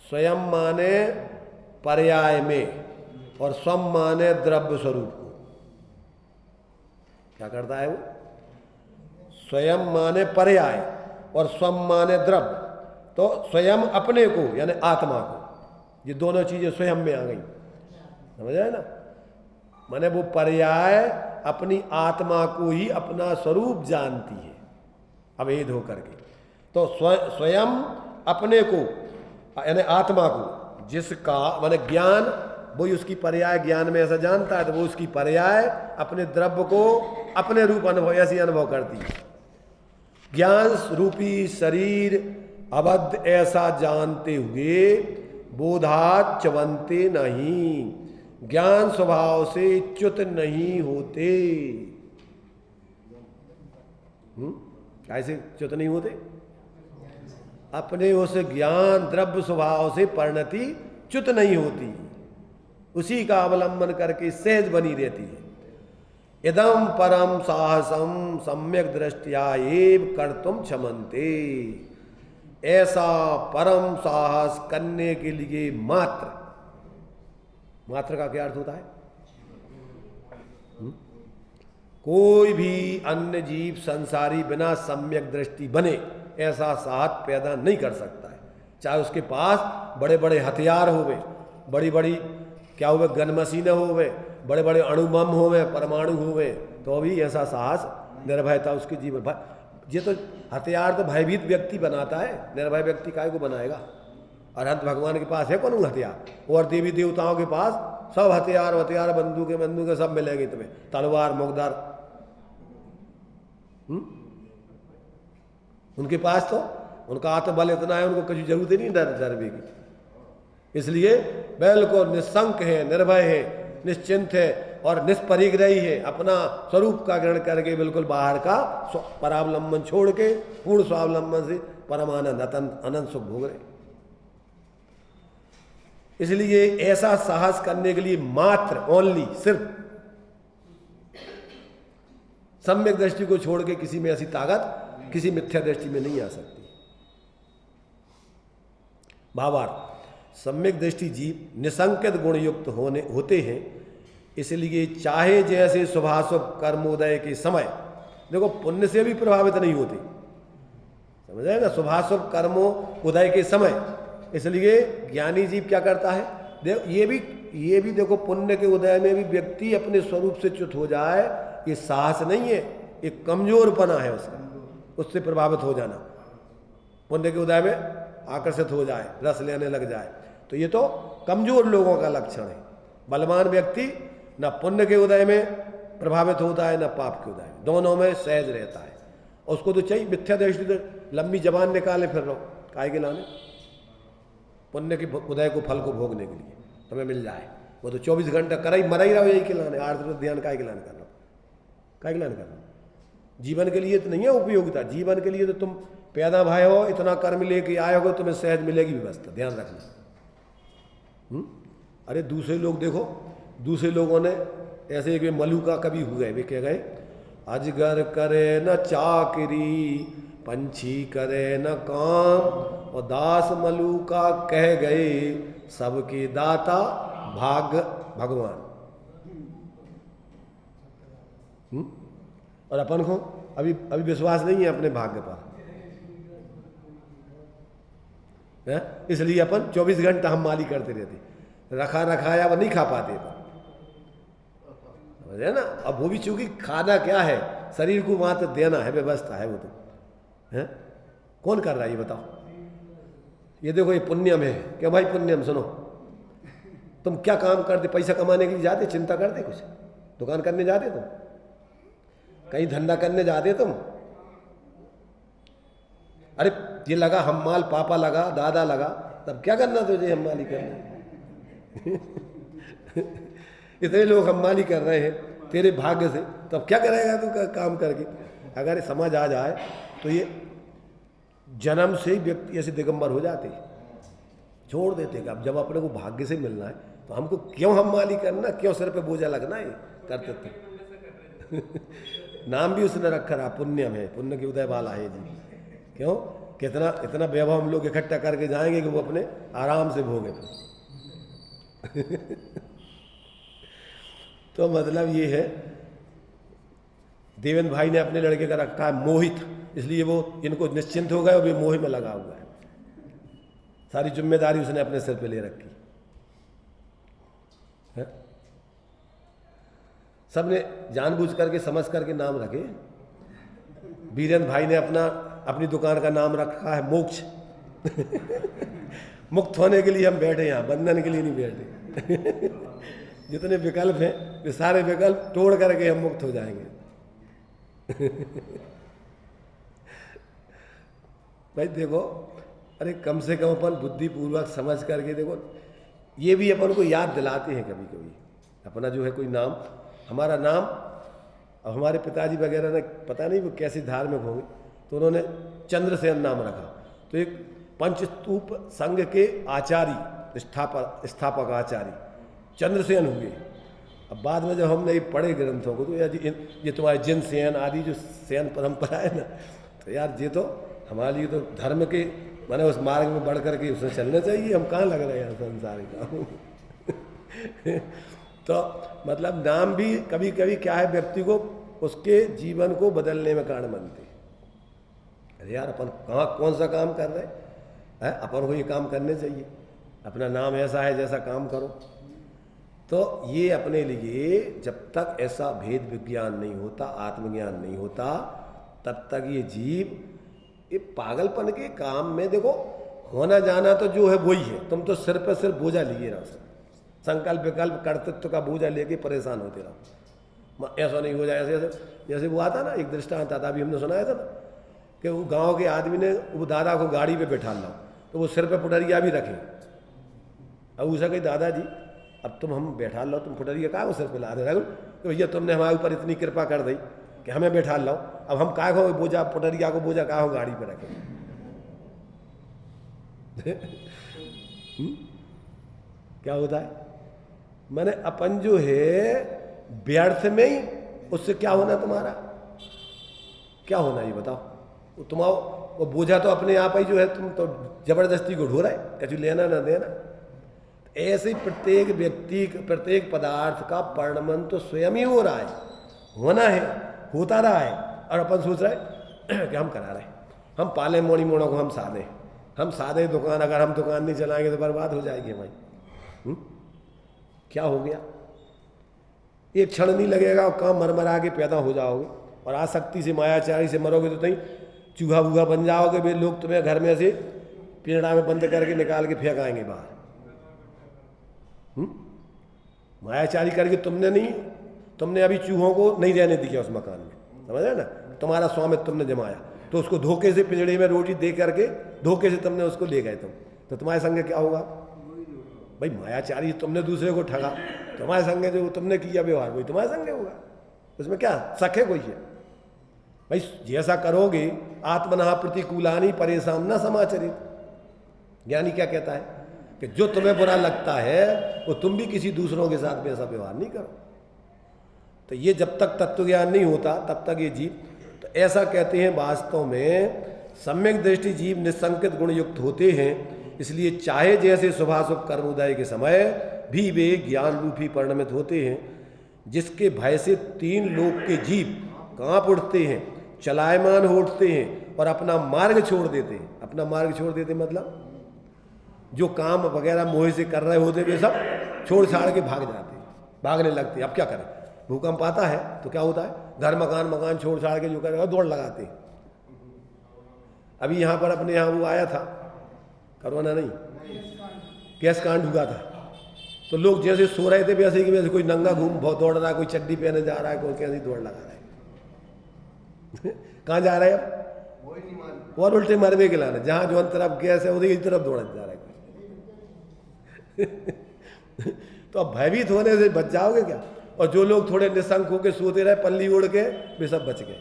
स्वयं माने पर्याय में, और स्वम माने द्रव्य स्वरूप को। क्या करता है वो? स्वयं माने पर्याय और स्वम माने द्रव्य। तो स्वयं अपने को यानी आत्मा को, ये दोनों चीजें स्वयं में आ गई, समझ आए ना। माने वो पर्याय अपनी आत्मा को ही अपना स्वरूप जानती है अभेद होकर के। तो स्वयं अपने को यानी आत्मा को, जिसका माने ज्ञान, वही उसकी पर्याय ज्ञान में ऐसा जानता है, तो वो उसकी पर्याय अपने द्रव्य को अपने रूप अनुभव ऐसी अनुभव करती है। ज्ञान रूपी शरीर अबद्ध ऐसा जानते हुए बोधात च्वन्ते नहीं, ज्ञान स्वभाव से च्युत नहीं होते। कैसे च्युत नहीं होते? अपने उस ज्ञान द्रव्य स्वभाव से परिणति च्युत नहीं होती, उसी का अवलंबन करके सहज बनी रहती है। इदम परम साहसम सम्यक दृष्टिया एव कर्तुम क्षमन्ते। ऐसा परम साहस करने के लिए मात्र, मात्र का क्या अर्थ होता है? कोई भी अन्य जीव संसारी बिना सम्यक दृष्टि बने ऐसा साहस पैदा नहीं कर सकता है। चाहे उसके पास बड़े बड़े हथियार होवे, बड़ी बड़ी क्या होवे गन मशीनें होवे, बड़े बड़े अणुबम होवे, परमाणु होवे, तो भी ऐसा साहस निर्भयता उसके जीवन। ये तो हथियार तो भयभीत व्यक्ति बनाता है, निर्भय व्यक्ति काय को बनाएगा? अरहंत भगवान के पास है कौन हथियार? और देवी देवताओं के पास सब हथियार हथियार, बंदूकें सब मिलेंगे तुम्हें, तलवार मुगदार। उनके पास तो उनका आत्मबल इतना है, उनको कुछ जरूरत ही नहीं डरने की। इसलिए बिल्कुल निशंक है, निर्भय है, निश्चिंत है और निष्परिग्रही है। अपना स्वरूप का ग्रहण करके बिल्कुल बाहर का परावलंबन छोड़ के पूर्ण स्वावलंबन से परमानंद अनंत सुख भोग रहे। इसलिए ऐसा साहस करने के लिए मात्र ओनली सिर्फ सम्यक दृष्टि को छोड़ के किसी में ऐसी ताकत किसी मिथ्या दृष्टि में नहीं आ सकती। भावार्थ, सम्यक दृष्टि जीव निसंकित गुण युक्त होते हैं, इसलिए चाहे जैसे शुभाशुभ कर्मोदय के समय, देखो पुण्य से भी प्रभावित नहीं होते, समझ आए ना, शुभाशुभ कर्मों उदय के समय। इसलिए ज्ञानी जीव क्या करता है, ये भी देखो पुण्य के उदय में भी व्यक्ति अपने स्वरूप से च्युत हो जाए, ये साहस नहीं है, ये कमजोरपना है उसका, उससे प्रभावित हो जाना, पुण्य के उदय में आकर्षित हो जाए, रस लेने लग जाए, तो ये तो कमजोर लोगों का लक्षण है। बलवान व्यक्ति न पुण्य के उदय में प्रभावित होता है, न पाप के उदय में, दोनों में सहज रहता है। उसको तो चाहिए मिथ्या दृष्टि, तो लंबी जबान निकाले फिर रहो, काहे के लाने, पुण्य के उदय को फल को भोगने के लिए तुम्हें मिल जाए, वो तो 24 घंटा कर ही मरा ही रहो यही के लाने, आर्थ ध्यान काहे के लाने कर रहा हो, काहे के लाने कर रहा हो, जीवन के लिए तो नहीं है उपयोगिता, जीवन के लिए तो तुम पैदा भाई हो, इतना कर्म लेके आए हो, तुम्हें सहज मिलेगी व्यवस्था, ध्यान रखना। अरे दूसरे लोग देखो, दूसरे लोगों ने ऐसे एक मलुका कवि हुए, वे कह गए, अजगर करे न चाकरी, पंछी करे न काम, और दास मलुका कह गए, सबके दाता भाग्य भगवान। और अपन को अभी विश्वास नहीं है अपने भाग्य पर, इसलिए अपन 24 घंटा हम माली करते रहते, रखा रखाया वो नहीं खा पाते, समझे ना। अब वो भी चूंकि खाना क्या है, शरीर को मात्र देना है, व्यवस्था है, वो तो है, कौन कर रहा है ये बताओ। ये देखो ये पुण्यम है, क्या भाई पुण्यम सुनो, तुम क्या काम करते, पैसा कमाने के लिए जाते, चिंता करते, कुछ दुकान करने जाते तुम, कहीं धंधा करने जाते तुम, अरे ये लगा हम माल, पापा लगा, दादा लगा, तब क्या करना तुझे हम माली करना इतने लोग हम माली कर रहे हैं तेरे भाग्य से, तब क्या करेगा तू काम करके। अगर समझ आ जाए तो ये जन्म से ही व्यक्ति ऐसे दिगंबर हो जाते, छोड़ देते कि अब जब अपने को भाग्य से मिलना है तो हमको क्यों हम माली करना, क्यों सिर पे बोझा लगना है, करते थे नाम भी उसने रखा रहा, पुण्यम है, पुण्य के उदय वाला है जी। क्यों, कितना इतना वैभव हम लोग इकट्ठा करके जाएंगे कि वो अपने आराम से भोगे तो मतलब ये है, देवेंद्र भाई ने अपने लड़के का रखा है मोहित, इसलिए वो इनको निश्चिंत हो गए और वे मोह में लगा हुआ है, सारी जिम्मेदारी उसने अपने सिर पे ले रखी है। सबने जानबूझ करके समझ करके नाम रखे। वीरेंद्र भाई ने अपनी दुकान का नाम रखा है मोक्ष मुक्त होने के लिए हम बैठे, यहाँ बंधन के लिए नहीं बैठे जितने विकल्प हैं वे सारे विकल्प तोड़ करके हम मुक्त हो जाएंगे भाई देखो, अरे कम से कम अपन बुद्धिपूर्वक समझ करके देखो, ये भी अपन को याद दिलाते हैं कभी कभी, अपना जो है कोई नाम, हमारा नाम, अब हमारे पिताजी वगैरह ने पता नहीं वो कैसे धार्मिक होंगे, तो उन्होंने चंद्रसेन नाम रखा, तो एक पंचस्तूप संघ के आचार्य स्थापक आचार्य चंद्रसेन हुए। अब बाद में जब हमने पढ़े ग्रंथों को तो यार ये तुम्हारे जिन सेन आदि जो सेन परंपरा है ना, तो यार ये तो हमारे लिए तो धर्म के माने उस मार्ग में बढ़ करके उसमें चलना चाहिए, हम कहाँ लग रहे हैं संसार का तो मतलब नाम भी कभी कभी क्या है, व्यक्ति को उसके जीवन को बदलने में कारण बनते। अरे यार अपन कहाँ कौन सा काम कर रहे हैं, अपन को ये काम करने चाहिए, अपना नाम ऐसा है जैसा काम करो। तो ये अपने लिए जब तक ऐसा भेद विज्ञान नहीं होता, आत्मज्ञान नहीं होता, तब तक ये जीव ये पागलपन के काम में, देखो होना जाना तो जो है वही है, तुम तो सिर पर सिर्फ बोझा लिए रहो, संकल्प विकल्प कर्तृत्व का बोझा लेके परेशान होते रहो, ऐसा नहीं हो जाए ऐसे ऐसे। जैसे वो आता ना, एक दृष्टांत आता, अभी हमने सुनाया था ना कि वो गांव के आदमी ने वो दादा को गाड़ी पे बैठा लो, तो वो सिर पे पुटरिया भी रखे। अब उसे कही दादाजी अब तुम हम बैठा लो, तुम पुटरिया कहाँ सिर पे ला रहे हो, तो भैया तुमने हमारे ऊपर इतनी कृपा कर दी कि हमें बैठा लो, अब हम काय हो बोझा पुटरिया को बोझा कहाँ हो गाड़ी पे रखे क्या होता है, मैंने अपन जो है व्यर्थ में ही, उससे क्या होना तुम्हारा, क्या होना ये बताओ। तुम्हारा वो बोझा तो अपने आप ही जो है, तुम तो जबरदस्ती को ढो रहा है, कछु लेना ना देना, ऐसे प्रत्येक व्यक्ति, प्रत्येक पदार्थ का परिणमन तो स्वयं ही हो रहा है, होना है, होता रहा है, और अपन सोच रहे हैं कि हम करा रहे हैं, हम पाले मोड़ी मोड़ों को, हम सादे दुकान, अगर हम दुकान नहीं चलाएंगे तो बर्बाद हो जाएगी भाई। क्या हो गया? एक क्षण नहीं लगेगा और काम मरमरा के पैदा हो जाओगे, और आसक्ति से, मायाचारी से मरोगे तो नहीं चूहा वूहा बन जाओगे। वे लोग तुम्हें घर में से पिंजड़ा में बंद करके निकाल के फेंकाएंगे बाहर। मायाचारी करके तुमने अभी चूहों को नहीं रहने दिया उस मकान में, समझ रहे ना? तुम्हारा स्वामित्व तुमने जमाया, तो उसको धोखे से पिंजड़े में रोटी दे करके धोखे से तुमने उसको ले गए तुम, तो तुम्हारे संग क्या होगा भाई? मायाचारी तुमने दूसरे को ठगा, तुम्हारे संग जो तुमने किया व्यवहार वही तुम्हारे संग होगा। उसमें क्या शक है कोई है भाई? जैसा करोगे आत्मनः प्रतिकूलानि परेशान न समाचरित। ज्ञानी क्या कहता है कि जो तुम्हें बुरा लगता है वो तुम भी किसी दूसरों के साथ में ऐसा व्यवहार नहीं करो। तो ये जब तक तत्व ज्ञान नहीं होता तब तक ये जीव, तो ऐसा कहते हैं वास्तव में सम्यक दृष्टि जीव निसंकित गुण युक्त होते हैं, इसलिए चाहे जैसे शुभाशुभ कर्मोदय के समय भी वे ज्ञान रूपी परिणमित होते हैं, जिसके भय से 3 लोक के जीव कांप उठते हैं, चलायमान हो उठते हैं और अपना मार्ग छोड़ देते हैं। अपना मार्ग छोड़ देते मतलब जो काम वगैरह मोह से कर रहे होते वे सब छोड़ छाड़ के भाग जाते हैं, भागने लगते हैं। अब क्या करें? भूकंप आता है तो क्या होता है? घर मकान छोड़ छाड़ के जो करेगा दौड़ लगाते हैं। अभी यहाँ पर अपने यहाँ वो आया था, कोरोना नहीं, गैस कांड हुआ था, तो लोग जैसे सो रहे थे वैसे कि वैसे कोई नंगा बहुत दौड़ रहा है, कोई चड्डी पहने जा रहा है, कोई कैसी दौड़ लगा रहा है। कहाँ जा रहे हैं अब? और उल्टे मरवे के लाने, जहाँ जो तरफ गैस है उसी की तरफ दौड़ जा रहा है। तो अब भयभीत होने से बच जाओगे क्या? और जो लोग थोड़े निशंक होकर सोते रहे पल्ली ओढ़ के, वे सब बच गए।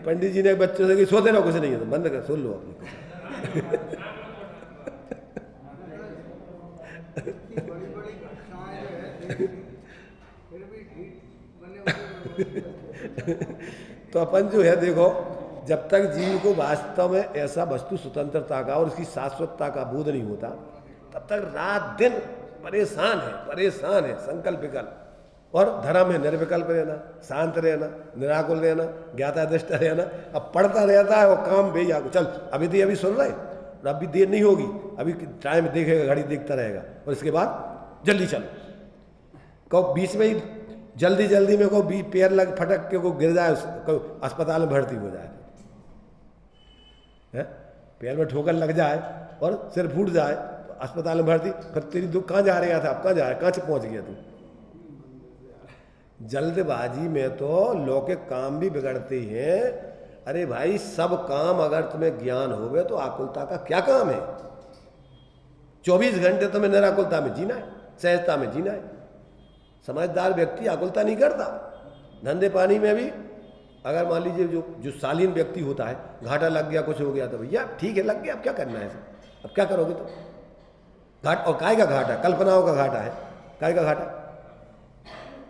पंडित जी ने बच्चों से कि सोते रहो, कुछ नहीं है तो बंद कर, सुन लो अपने। तो अपन जो है देखो, जब तक जीव को वास्तव में ऐसा वस्तु स्वतंत्रता का और उसकी शाश्वतता का बोध नहीं होता तब तक रात दिन परेशान है, संकल्प विकल्प। और धर्म है निर्विकल्प रहना, शांत रहना, निराकुल रहना, ज्ञाता दृष्ट रहना। अब पढ़ता रहता है और काम भी चल अभी सुन रहे, और अभी देर नहीं होगी, अभी टाइम देखेगा, घड़ी देखता रहेगा, और इसके बाद जल्दी चलो। कहो बीच में ही जल्दी में को पैर लग फटक के को गिर जाए, अस्पताल में भर्ती हो जाए, पैर में ठोकर लग जाए और सिर फूट जाए तो अस्पताल में भर्ती। फिर तेरी दुख कहाँ जा रहा था, अब कहाँ जा रहा है, कहाँ से पहुँच गया तू? जल्दबाजी में तो लौकिक काम भी बिगड़ते हैं। अरे भाई, सब काम अगर तुम्हें ज्ञान होवे तो आकुलता का क्या काम है? 24 घंटे तुम्हें निराकुलता में जीना है, सहजता में जीना है। समझदार व्यक्ति आकुलता नहीं करता। धंधे पानी में भी अगर मान लीजिए जो शालीन व्यक्ति होता है, घाटा लग गया, कुछ हो गया, तो भैया ठीक है लग गया, अब क्या करना है, अब क्या करोगे तो? घाट और काय का घाटा? कल्पनाओं का घाटा है। काय का घाटा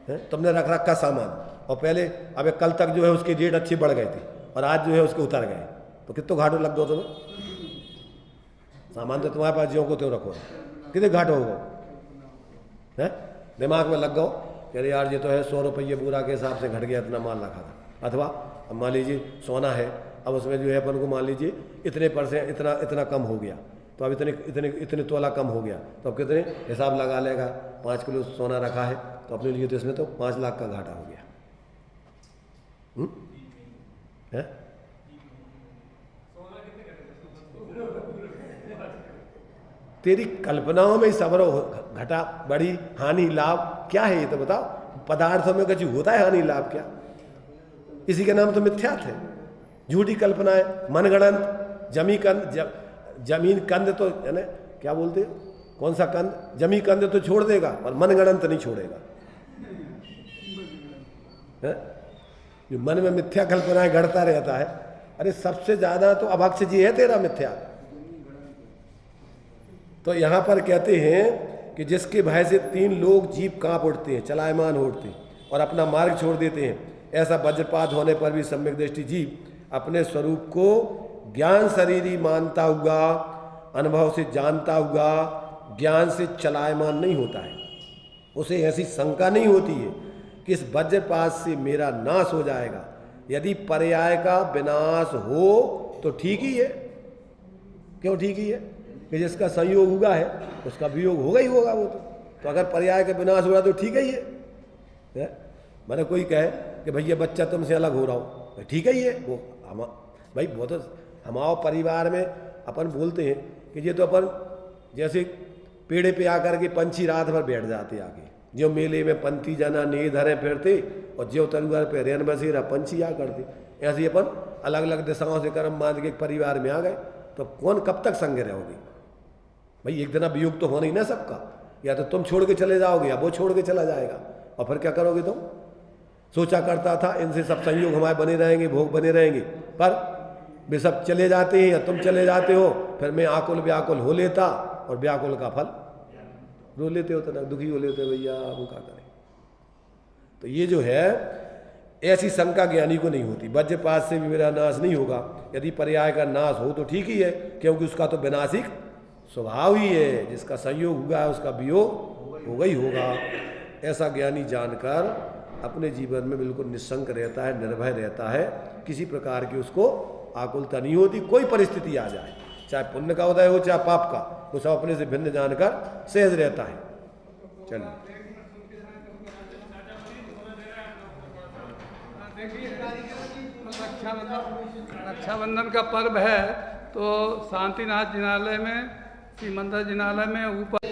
है? तुमने रखा सामान, और पहले अब कल तक जो है उसकी रेट अच्छी बढ़ गई थी और आज जो है उसके उतर गए, तो कितने घाटों लग दो तुम्हें? सामान तो तुम्हारे पास जो को त्यों रखो, कितने घाटों होगा? है दिमाग में लग गो कि अरे यार ये तो है 100 रुपये पूरा के हिसाब से घट गया, इतना माल रखा था। अथवा अब मान लीजिए सोना है, अब उसमें जो है अपन को मान लीजिए इतने % इतना कम हो गया, तो अब इतने तोला कम हो गया, तो अब कितने हिसाब लगा लेगा। 5 किलो सोना रखा है तो अपने लिए तो इसमें तो 5 लाख का घाटा हो गया। है तेरी कल्पनाओं में सबरो घटा बड़ी हानि लाभ क्या है ये तो बताओ। पदार्थों में कुछ होता है हानि लाभ क्या? इसी का नाम तो मिथ्यात्व है, झूठी कल्पनाएं, मनगणंत। जमीन कंद तो है ना, क्या बोलते हैं, कौन सा कंद? जमी कंद तो छोड़ देगा और मनगणंत नहीं छोड़ेगा। जो मन में मिथ्या कल्पनाएं गढ़ता रहता है, अरे सबसे ज्यादा तो अभक्ष जी है तेरा मिथ्या। तो यहां पर कहते हैं कि जिसके भय से 3 लोग जीव कांप उठते हैं, चलायमान उठते हैं और अपना मार्ग छोड़ देते हैं, ऐसा वज्रपात होने पर भी सम्यक दृष्टि जीव अपने स्वरूप को ज्ञान शरीरी मानता हुआ, अनुभव से जानता हुआ, ज्ञान से चलायमान नहीं होता है। उसे ऐसी शंका नहीं होती है कि इस वज्रपात से मेरा नाश हो जाएगा। यदि पर्याय का विनाश हो तो ठीक ही है। क्यों ठीक ही है? कि जिसका संयोग हुआ है उसका वियोग होगा ही होगा। वो तो अगर पर्याय का विनाश हो रहा तो ठीक ही है। मैंने कोई कहे कि भैया बच्चा तुमसे अलग हो रहा हो, ठीक ही है वो। हम भाई वो तो हमारे परिवार में अपन बोलते हैं कि ये तो अपन जैसे पेड़े पे आकर के पंछी रात भर बैठ जाते आगे, जो मेले में पंथी जना नहीं धरे फिरते और जो तरुआर पे रेन बसेरा पंछी आ करते। ऐसे अपन अलग अलग दिशाओं से कर्म बांध के परिवार में आ गए, तो कौन कब तक संग रहोगे भाई? एक दिन वियोग तो होना ही ना सबका। या तो तुम छोड़ के चले जाओगे या वो छोड़ के चला जाएगा, और फिर क्या करोगे तुम? सोचा करता था इनसे सब संयोग हमारे बने रहेंगे, भोग बने रहेंगे, पर वे सब चले जाते हैं या तुम चले जाते हो। फिर मैं आकुल व्याकुल हो लेता और व्याकुल का फल रो लेते हो, तो ना दुखी हो लेते भैया वो क्या करें। तो ये जो है ऐसी शंका ज्ञानी को नहीं होती। वज्रपात से भी मेरा नाश नहीं होगा। यदि पर्याय का नाश हो तो ठीक ही है, क्योंकि उसका तो विनाशिक स्वभाव ही है। जिसका संयोग हुआ है उसका वियोग होगा ही होगा। ऐसा ज्ञानी जानकर अपने जीवन में बिल्कुल निशंक रहता है, निर्भय रहता है। किसी प्रकार की उसको आकुलता नहीं होती। कोई परिस्थिति आ जाए, चाहे पुण्य का उदय हो चाहे पाप का, वो सब अपने से भिन्न जानकर सहज रहता है। चलिए रक्षाबंधन का पर्व है, तो शांतिनाथ जिनालय में, श्री मंदिर जिनालय में ऊपर